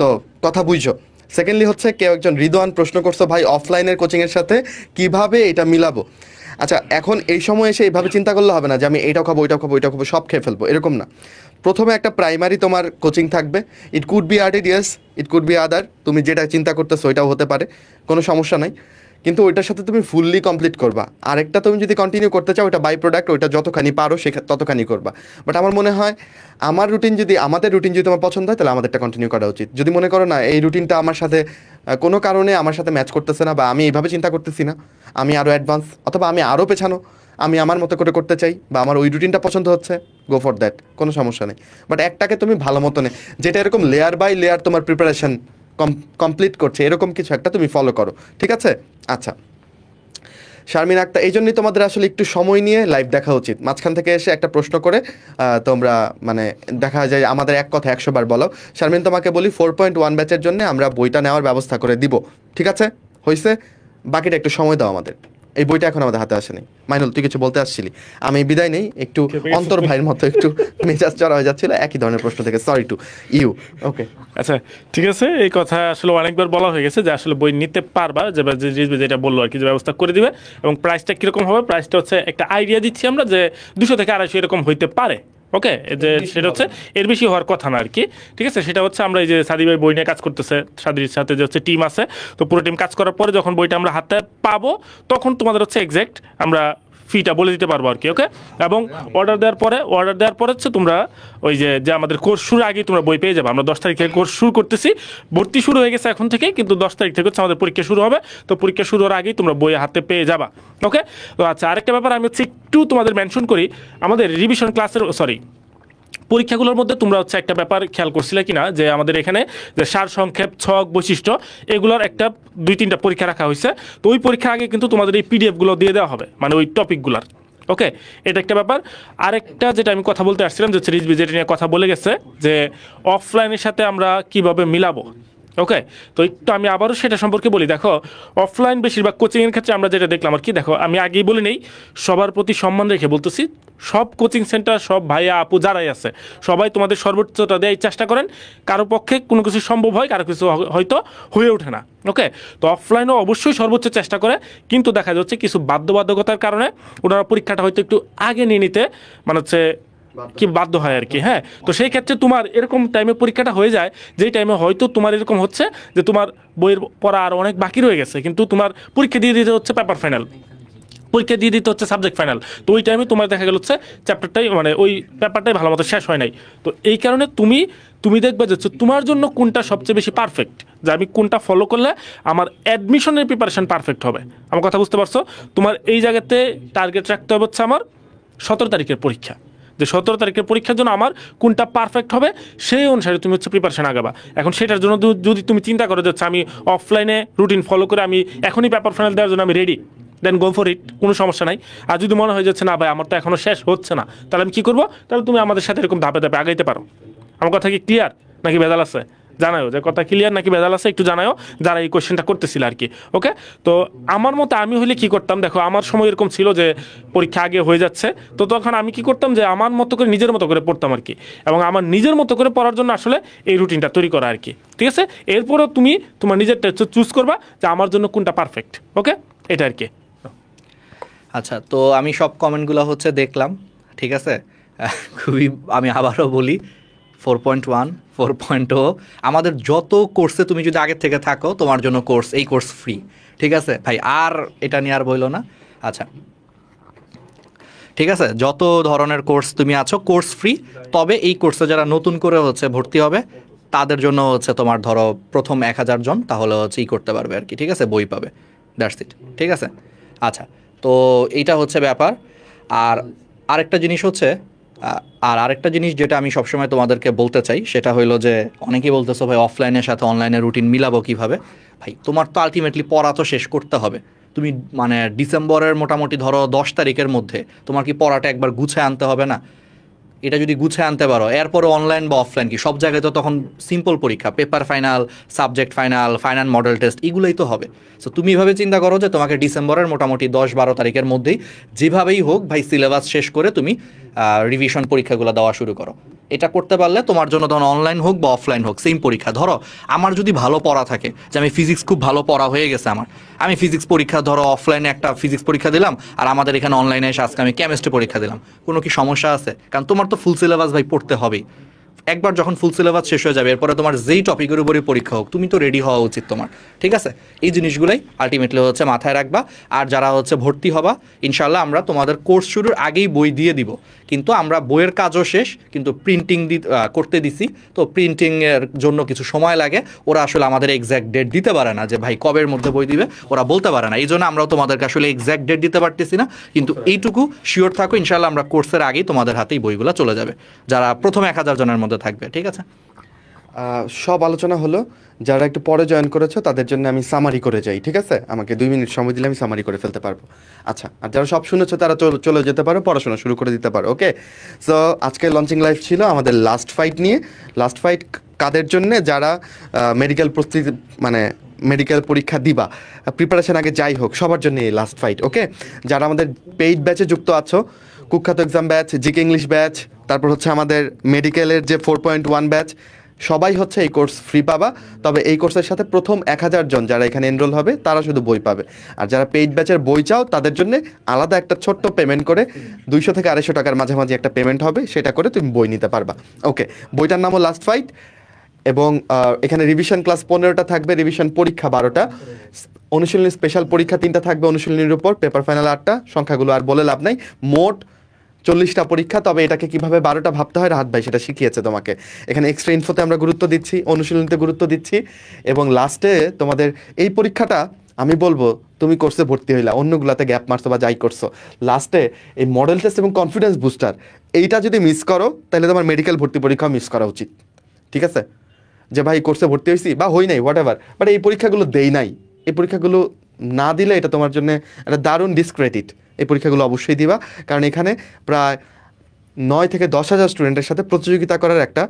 তো কথা বুঝছো। সেকেন্ডলি হচ্ছে কেউ একজন রিদওয়ান প্রশ্ন করছো, ভাই অফলাইনের কোচিংয়ের সাথে কিভাবে এটা মিলাবো? আচ্ছা, এখন এই সময় এসে এইভাবে চিন্তা করলে হবে না যে আমি এইটাও খাবো ওইটাও খাবো ওইটাও খাবো সব খেয়ে ফেলবো, এরকম না। প্রথমে একটা প্রাইমারি তোমার কোচিং থাকবে, it could be RTDS, it could be আদার, তুমি যেটা চিন্তা করতেছো ওইটাও হতে পারে, কোনো সমস্যা নাই, কিন্তু ওইটার সাথে তুমি ফুললি কমপ্লিট করবা। আরেকটা তুমি যদি কন্টিনিউ করতে চাও, ওইটা বাই প্রোডাক্ট, ওইটা যতখানি পারো ততখানি করবা। বাট আমার মনে হয় আমাদের রুটিন যদি তোমার পছন্দ হয় তাহলে আমাদেরটা কন্টিনিউ করা উচিত। যদি মনে করো না এই রুটিনটা আমার সাথে কোনো কারণে আমার সাথে ম্যাচ করতেছে না, বা আমি এইভাবে চিন্তা করতেছি না, আমি আরও অ্যাডভান্স অথবা আমি আরও পেছানো, আমি আমার মতো করে করতে চাই, বা আমার ওই রুটিনটা পছন্দ হচ্ছে, গো ফর দ্যাট, কোনো সমস্যা নেই। বাট একটাকে তুমি ভালো মতো নে, যেটা এরকম লেয়ার বাই লেয়ার তোমার প্রিপারেশন কমপ্লিট করছে, এরকম কিছু একটা তুমি ফলো করো, ঠিক আছে? আচ্ছা শারমিন আক্তার, এই জন্যই তোমাদের আসলে একটু সময় নিয়ে লাইভ দেখা উচিত। মাঝখান থেকে এসে একটা প্রশ্ন করে তোমরা মানে দেখা যায় আমাদের এক কথা 100 বার বলো। শারমিন তোমাকে বলি 4.1 ব্যাচের জন্য আমরা বইটা নেওয়ার ব্যবস্থা করে দিব, ঠিক আছে? হয়েছে, বাকিটা একটু সময় দাও আমাদের, এই বইটা এখন আমাদের হাতে আসেনি। মাইনুল, তুই কিছু বলতে আসছিলি, আমি বিদায় নেই, একটু অন্তর ভাইয়ের মতো একটু মেজাজ চড়া হয়ে যাচ্ছিল একই ধরনের প্রশ্ন থেকে, সরি টু ইউ। ওকে, আচ্ছা ঠিক আছে, এই কথা আসলে অনেকবার বলা হয়ে গেছে যে আসলে বই নিতে পারবা, যেটা বললো আর কি, যে ব্যবস্থা করে দিবে। এবং প্রাইসটা কিরকম হবে, প্রাইসটা হচ্ছে একটা আইডিয়া দিচ্ছি আমরা যে 200 থেকে 250 এরকম হইতে পারে। ওকে, যে সেটা হচ্ছে এর বেশি হওয়ার কথা না আর কি, ঠিক আছে? সেটা হচ্ছে আমরা এই যে সাদি ভাই বই নিয়ে কাজ করতেছে, সাদির সাথে যে হচ্ছে টিম আছে, তো পুরো টিম কাজ করার পরে যখন বইটা আমরা হাতে পাবো তখন তোমাদের হচ্ছে এক্স্যাক্ট আমরা ফিটা বলে দিতে পারবো আর কি। ওকে, এবং অর্ডার দেওয়ার পরে হচ্ছে তোমরা ওই যে আমাদের কোর্স শুরুর আগেই তোমরা বই পেয়ে যাবে। আমরা 10 তারিখ থেকে কোর্স শুরু করতেছি, ভর্তি শুরু হয়ে গেছে এখন থেকে, কিন্তু 10 তারিখ থেকে হচ্ছে আমাদের পরীক্ষা শুরু হবে, তো পরীক্ষা শুরু হওয়ার আগেই তোমরা বই হাতে পেয়ে যাবা। ওকে, তো আচ্ছা আরেকটা ব্যাপার আমি হচ্ছে একটু তোমাদের মেনশন করি, আমাদের রিভিশন ক্লাসের পরীক্ষাগুলোর মধ্যে তোমরা হচ্ছে একটা ব্যাপার খেয়াল করছিলে কিনা, যে আমাদের এখানে যে সার সংক্ষেপ, ছক, বৈশিষ্ট্য, এগুলোর একটা 2-3টা পরীক্ষা রাখা হয়েছে। তো ওই পরীক্ষার আগে কিন্তু তোমাদের এই PDF গুলো দিয়ে দেওয়া হবে, মানে ওই টপিকগুলোর। ওকে, এটা একটা ব্যাপার। আরেকটা যেটা আমি কথা বলতে আসছিলাম, যে রিজভি যেটা নিয়ে কথা বলে গেছে যে অফলাইনের সাথে আমরা কিভাবে মিলাবো। ওকে, তো একটু আমি আবারও সেটা সম্পর্কে বলি। দেখো, অফলাইন বেশিরভাগ কোচিংয়ের ক্ষেত্রে আমরা যেটা দেখলাম আর কি, দেখো আমি আগেই বলে নেই, সবার প্রতি সম্মান রেখে বলতেছি, সব কোচিং সেন্টার, সব ভাইয়া আপু যারাই আছে, সবাই তোমাদের সর্বোচ্চটা দেওয়ার চেষ্টা করেন। কারো পক্ষে কোনো কিছু সম্ভব হয়, কারো কিছু হয়তো হয়ে ওঠে না। ওকে, তো অফলাইনও অবশ্যই সর্বোচ্চ চেষ্টা করে, কিন্তু দেখা যাচ্ছে কিছু বাধ্যবাধকতার কারণে ওনারা পরীক্ষাটা হয়তো একটু আগে নিয়ে নিতে মানে হচ্ছে কি বাধ্য হয় আর কি। হ্যাঁ, তো সেই ক্ষেত্রে তোমার এরকম টাইমে পরীক্ষাটা হয়ে যায়, যেই টাইমে হয়তো তোমার এরকম হচ্ছে যে তোমার বইয়ের পড়া আর অনেক বাকি রয়ে গেছে, কিন্তু তোমার পরীক্ষা দিয়ে দিতে হচ্ছে পেপার ফাইনাল, পরীক্ষা দিয়ে দিতে হচ্ছে সাবজেক্ট ফাইনাল। তো ওই টাইমে তোমার দেখা গেল হচ্ছে চ্যাপ্টারটাই মানে ওই পেপারটাই ভালো মতো শেষ হয় নাই। তো এই কারণে তুমি দেখবে যে তোমার জন্য কোনটা সবচেয়ে বেশি পারফেক্ট, যে আমি কোনটা ফলো করলে আমার অ্যাডমিশনের প্রিপারেশন পারফেক্ট হবে। আমার কথা বুঝতে পারছো? তোমার এই জায়গাতে টার্গেট রাখতে হবে হচ্ছে আমার 17 তারিখের পরীক্ষা, যে 17 তারিখের পরীক্ষার জন্য আমার কোনটা পারফেক্ট হবে সেই অনুসারে তুমি হচ্ছে প্রিপারেশন আগাবা। এখন সেটার জন্য যদি তুমি চিন্তা করো যাচ্ছে আমি অফলাইনে রুটিন ফলো করে আমি এখনই পেপার ফাইনাল দেওয়ার জন্য আমি ready, then go for it, কোনো সমস্যা নাই। আর যদি মনে হয়ে যাচ্ছে না ভাই আমার তো এখনো শেষ হচ্ছে না, তাহলে আমি কী করবো? তাহলে তুমি আমাদের সাথে এরকম ধাপে ধাপে আগাইতে পারো। আমার কথা কি ক্লিয়ার নাকি ভেজাল আছে? জানাও যে কথা ক্লিয়ার নাকি ভেজাল আছে, একটু জানাও যারা এই কোয়েশ্চেনটা করতেছিল আর কি। ওকে, তো আমার মতো আমি হলে কি করতাম, দেখো আমার সময় এরকম ছিল যে পরীক্ষা আগে হয়ে যাচ্ছে, তো তখন আমি কি করতাম যে আমার মতো করে নিজের মতো করে পড়তাম আর কি, এবং আমার নিজের মতো করে পড়ার জন্য আসলে এই রুটিনটা তৈরি করা আর কি। ঠিক আছে, এরপরেও তুমি তোমার নিজেরটা চুজ করবা যে আমার জন্য কোনটা পারফেক্ট। ওকে, এটা আর কি। আচ্ছা, তো আমি সব কমেন্টগুলো হচ্ছে দেখলাম, ঠিক আছে? খুবই, আমি আবারও বলি 4.1, 4.0 আমাদের যত কোর্সে তুমি যদি আগের থেকে থাকো তোমার জন্য এই কোর্স ফ্রি, ঠিক আছে ভাই? আর এটা নিয়ে আর বইলো না। আচ্ছা ঠিক আছে, যত ধরনের কোর্স তুমি আছো কোর্স ফ্রি, তবে এই কোর্সে যারা নতুন করে হচ্ছে ভর্তি হবে তাদের জন্য হচ্ছে তোমার ধরো প্রথম 1000 জন তাহলে হচ্ছে করতে পারবে আর কি, ঠিক আছে? বই পাবে, দ্যাটস ইট, ঠিক আছে? আচ্ছা, তো এইটা হচ্ছে ব্যাপার। আর আরেকটা জিনিস হচ্ছে আরেকটা জিনিস যেটা আমি সবসময় তোমাদেরকে বলতে চাই সেটা হইলো যে অনেকেই বলতেছো ভাই অফলাইনের সাথে অনলাইনের রুটিন মিলাবো কিভাবে। ভাই তোমার তো আলটিমেটলি পড়া তো শেষ করতে হবে। তুমি মানে ডিসেম্বরের মোটামুটি ধরো 10 তারিখের মধ্যে তোমার কি পড়াটা একবার গুছিয়ে আনতে হবে না? এটা যদি গুছিয়ে আনতে পারো এরপরে অনলাইন বা অফলাইন কি সব জায়গায় তো তখন সিম্পল পরীক্ষা, paper final, subject final, final model test, এগুলোই তো হবে। সো তুমি এভাবে চিন্তা করো যে তোমাকে ডিসেম্বরের মোটামুটি 10-12 তারিখের মধ্যেই যেভাবেই হোক ভাই সিলেবাস শেষ করে তুমি রিভিশন পরীক্ষাগুলো দেওয়া শুরু করো। এটা করতে পারলে তোমার জন্য তখন অনলাইন হোক বা অফলাইন হোক সেম পরীক্ষা। ধরো আমার যদি ভালো পড়া থাকে, যে আমি ফিজিক্স খুব ভালো পড়া হয়ে গেছে আমার, আমি ফিজিক্স পরীক্ষা ধরো অফলাইনে একটা ফিজিক্স পরীক্ষা দিলাম আর আমাদের এখানে অনলাইনে এসে আজকে আমি কেমিস্ট্রি পরীক্ষা দিলাম, কোনো কি সমস্যা আছে? কারণ তোমার তো ফুল সিলেবাস ভাই পড়তে হবেই। একবার যখন ফুল সিলেবাস শেষ হয়ে যাবে এরপরে তোমার যেই টপিকের উপরই পরীক্ষা হোক তুমি তো রেডি হওয়া উচিত তোমার, ঠিক আছে? এই জিনিসগুলোই আলটিমেটলি হচ্ছে মাথায় রাখবা। আর যারা হচ্ছে ভর্তি হবা, ইনশাল্লাহ আমরা তোমাদের কোর্স শুরুর আগেই বই দিয়ে দিব, কিন্তু আমরা বইয়ের কাজও শেষ, কিন্তু প্রিন্টিং করতে দিছি। তো প্রিন্টিংয়ের জন্য কিছু সময় লাগে, ওরা আসলে আমাদের এক্স্যাক্ট ডেট দিতে পারে না যে ভাই কবের মধ্যে বই দিবে, ওরা বলতে পারে না। এই জন্য আমরাও তোমাদেরকে আসলে এক্স্যাক্ট ডেট দিতে পারতেছি না, কিন্তু এইটুকু শিওর থাকো ইনশাল্লাহ আমরা কোর্সের আগেই তোমাদের হাতেই বইগুলো চলে যাবে, যারা প্রথম 1000 জনের মধ্যে থাকবে, ঠিক আছে? সব আলোচনা হলো। যারা একটু পরে জয়েন করেছো তাদের জন্য আমি সামারি করে যাই, ঠিক আছে? আমাকে 2 মিনিট সময় দিলে আমি সামারি করে ফেলতে পারবো। আচ্ছা, আর যারা সব শুনেছো তারা চলে যেতে পারো, পড়াশোনা শুরু করে দিতে পারো। ওকে, সো আজকে লঞ্চিং লাইভ ছিল আমাদের লাস্ট ফাইট নিয়ে। লাস্ট ফাইট কাদের জন্যে? যারা মেডিকেল প্রস্তুতি মানে মেডিকেল পরীক্ষা দিবা, প্রিপারেশন আগে যাই হোক, সবার জন্য এই লাস্ট ফাইট। ওকে, যারা আমাদের পেইড ব্যাচে যুক্ত আছো, কুখ্যাত exam batch, GK English batch, তারপর হচ্ছে আমাদের মেডিকেলের যে 4.1 ব্যাচ, সবাই হচ্ছে এই কোর্স ফ্রি পাবা। তবে এই কোর্সের সাথে প্রথম 1000 জন যারা এখানে এনরোল হবে তারা শুধু বই পাবে। আর যারা পেইড ব্যাচের বই চাও তাদের জন্য আলাদা একটা ছোট্ট পেমেন্ট করে 200 থেকে 250 টাকার মাঝামাঝি একটা পেমেন্ট হবে, সেটা করে তুমি বই নিতে পারবা। ওকে, বইটার নামও লাস্ট ফাইট। এবং এখানে রিভিশন ক্লাস 15টা থাকবে, রিভিশন পরীক্ষা 12টা, অনুশীলনী স্পেশাল পরীক্ষা 3টা থাকবে অনুশীলনীর উপর, পেপার ফাইনাল 8টা, সংখ্যাগুলো আর বলে লাভ নাই, মোট 40টা পরীক্ষা। তবে এটাকে কিভাবে 12টা ভাবতে হয় রাহাত ভাই সেটা শিখিয়েছে তোমাকে। এখানে এক্সট্রা ইনফোতে আমরা গুরুত্ব দিচ্ছি, অনুশীলনীতে গুরুত্ব দিচ্ছি, এবং লাস্টে তোমাদের এই পরীক্ষাটা আমি বলবো তুমি কোর্সে ভর্তি হইলা, অন্যগুলাতে গ্যাপ মারছো বা যাই করছো, লাস্টে এই মডেল টেস্ট এবং কনফিডেন্স বুস্টার এইটা যদি মিস করো তাহলে তোমার মেডিকেল ভর্তি পরীক্ষা মিস করা উচিত, ঠিক আছে? যে ভাই কোর্সে ভর্তি হয়েছি বা হই নাই হোয়াট এভার, বাট এই পরীক্ষাগুলো দেই নাই, এই পরীক্ষাগুলো না দিলে এটা তোমার জন্য একটা দারুণ ডিসক্রেডিট। এই পরীক্ষাগুলো অবশ্যই দিবা, কারণ এখানে প্রায় 9 থেকে 10,000 স্টুডেন্টের সাথে প্রতিযোগিতা করার একটা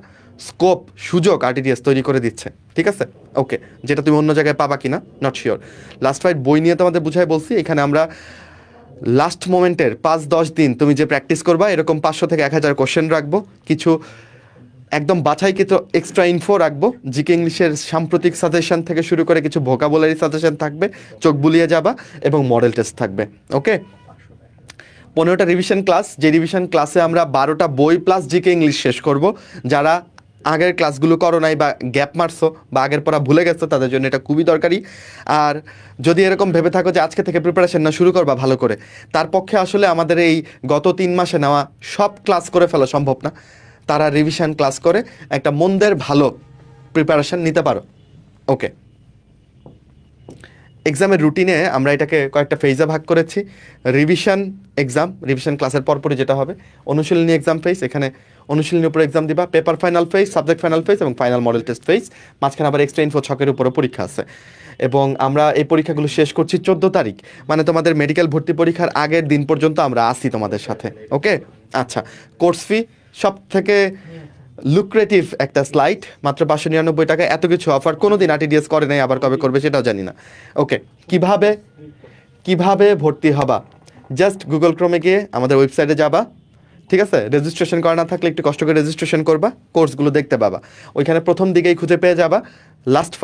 স্কোপ, সুযোগ আরটিডিএস তৈরি করে দিচ্ছে, ঠিক আছে? ওকে, যেটা তুমি অন্য জায়গায় পাবা কিনা নট শিওর। লাস্ট ফাইট বই নিয়ে তোমাদের বুঝাই বলছি। এখানে আমরা লাস্ট মোমেন্টের 5-10 দিন তুমি যে প্র্যাকটিস করবা এরকম 500 থেকে 1000 কোশ্চেন রাখবো, কিছু একদম বাছাইকৃত এক্সট্রা ইনফো রাখবো, জিকে ইংলিশের সাম্প্রতিক সাজেশন থেকে শুরু করে কিছু ভোকাবুলারি সাজেশন থাকবে, চোখ বুলিয়ে যাবা, এবং মডেল টেস্ট থাকবে। ওকে, 15টা রিভিশন ক্লাস, যে রিভিশন ক্লাসে আমরা 12টা বই প্লাস জিকে ইংলিশ শেষ করব। যারা আগের ক্লাসগুলো করো নাই বা গ্যাপ মারছো বা আগের পড়া ভুলে গেছো তাদের জন্য এটা খুবই দরকারি। আর যদি এরকম ভেবে থাকো যে আজকে থেকে প্রিপারেশন না শুরু করবা ভালো করে, তার পক্ষে আসলে আমাদের এই গত 3 মাসে নেওয়া সব ক্লাস করে ফেলা সম্ভব না, তারা রিভিশন ক্লাস করে একটা মন্দের ভালো প্রিপারেশন নিতে পারো। ওকে, এক্সামের রুটিনে আমরা এটাকে কয়েকটা ফেজে ভাগ করেছি। রিভিশন এক্সাম, রিভিশন ক্লাসের পরপরই যেটা হবে অনুশীলনী এক্সাম ফেজ, এখানে অনুশীলনীর উপর এক্সাম দিবা, paper final phase, subject final phase এবং ফাইনাল মডেল টেস্ট ফেজ, মাঝখানে আবার এক্সট্রা ইনফো ছকের উপরও পরীক্ষা আছে। এবং আমরা এই পরীক্ষাগুলো শেষ করছি 14 তারিখ, মানে তোমাদের মেডিকেল ভর্তি পরীক্ষার আগের দিন পর্যন্ত আমরা আসি তোমাদের সাথে। ওকে, আচ্ছা, কোর্স ফি সব থেকে লুক্রেটিভ একটা স্লাইড, মাত্র 599 টাকা। এত কিছু অফার কোনোদিন আরটিডিএস করে নাই, আবার কবে করবে সেটাও জানি না। ওকে, কিভাবে ভর্তি হবা? জাস্ট গুগল ক্রোমে গিয়ে আমাদের ওয়েবসাইটে যাবা, ঠিক আছে? রেজিস্ট্রেশন করা না থাকলে একটু কষ্ট করে রেজিস্ট্রেশন করবা, কোর্সগুলো দেখতে পাবা। ওইখানে প্রথম দিকেই খুঁজে পেয়ে যাবা লাস্ট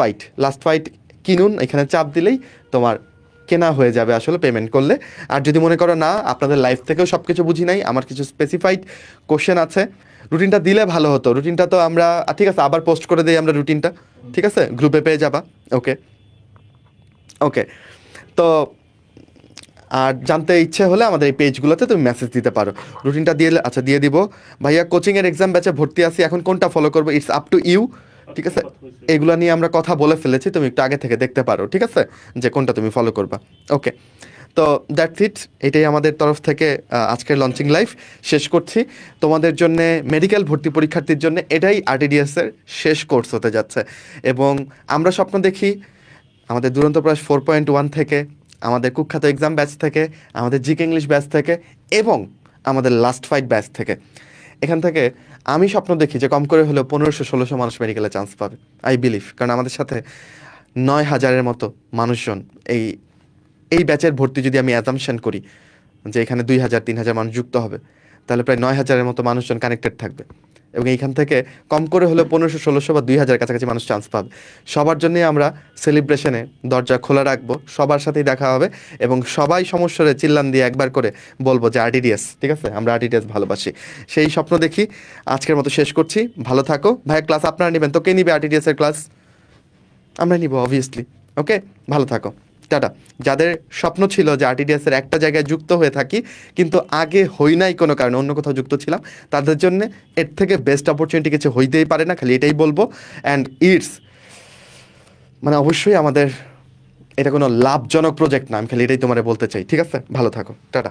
ফাইট কিনুন, এখানে চাপ দিলেই তোমার কেনা হয়ে যাবে আসলে পেমেন্ট করলে। আর যদি মনে করো না আপনাদের লাইফ থেকেও সব কিছু বুঝি নাই, আমার কিছু স্পেসিফাইড কোশ্চেন আছে, রুটিনটা দিলে ভালো হতো। রুটিনটা তো আমরা ঠিক আছে আবার পোস্ট করে দিই আমরা রুটিনটা, ঠিক আছে? গ্রুপে পেয়ে যাবা। ওকে, তো আর জানতে ইচ্ছে হলে আমাদের এই পেজগুলোতে তুমি মেসেজ দিতে পারো। রুটিনটা দিয়ে দিব। ভাইয়া কোচিংয়ের এক্সাম ব্যাচে ভর্তি আছি, এখন কোনটা ফলো করবো? ইটস আপ টু ইউ, ঠিক আছে? এগুলো নিয়ে আমরা কথা বলে ফেলেছি, তুমি একটু আগে থেকে দেখতে পারো, ঠিক আছে, যে কোনটা তুমি ফলো করবা। ওকে, তো দ্যাটস ইট, এটাই আমাদের তরফ থেকে আজকের লঞ্চিং লাইভ শেষ করছি। তোমাদের জন্য মেডিকেল ভর্তি পরীক্ষার্থীর জন্য এটাই RTDS এর শেষ কোর্স হতে যাচ্ছে। এবং আমরা স্বপ্ন দেখি আমাদের দুরন্ত প্রয়াস 4.1 থেকে, আমাদের কুখ্যাত এক্সাম ব্যাচ থেকে, আমাদের জিকে ইংলিশ ব্যাচ থেকে এবং আমাদের লাস্ট ফাইট ব্যাচ থেকে, এখান থেকে আমি স্বপ্ন দেখি যে কম করে হলেও 1500-1600 মানুষ মেডিকেলে চান্স পাবে। আই বিলিভ, কারণ আমাদের সাথে 9000-এর মতো মানুষজন এই ব্যাচের ভর্তি যদি আমি অ্যাজাম্পশন করি যে এখানে 2000-3000 মানুষ যুক্ত হবে, তাহলে প্রায় 9000-এর মতো মানুষজন কানেক্টেড থাকবে এবং এইখান থেকে কম করে হলেও 1500-1600 বা 2000 কাছাকাছি মানুষ চান্স পাবে। সবার জন্যই আমরা সেলিব্রেশনে দরজা খোলা রাখবো, সবার সাথেই দেখা হবে এবং সবাই সমস্যারে চিল্লান দিয়ে একবার করে বলবো যে RTDS, ঠিক আছে, আমরা RTDS ভালোবাসি। সেই স্বপ্ন দেখি আজকের মতো শেষ করছি। ভালো থাকো। ভাই ক্লাস আপনারা নেবেন তো? কে নিবে RTDS এর ক্লাস? আমরা নিব অবভিয়াসলি। ওকে, ভালো থাকো, টাটা। যাদের স্বপ্ন ছিল যে RTDS এর একটা জায়গায় যুক্ত হয়ে থাকি কিন্তু আগে হই নাই কোনো কারণে, অন্য কোথাও যুক্ত ছিলাম, তাদের জন্য এর থেকে বেস্ট অপরচুনিটি কিছু হইতেই পারে না, খালি এটাই বলবো। অ্যান্ড ইটস মানে অবশ্যই আমাদের এটা কোনো লাভজনক প্রজেক্ট না, আমি খালি এটাই তোমারে বলতে চাই। ঠিক আছে, ভালো থাকো, টাটা।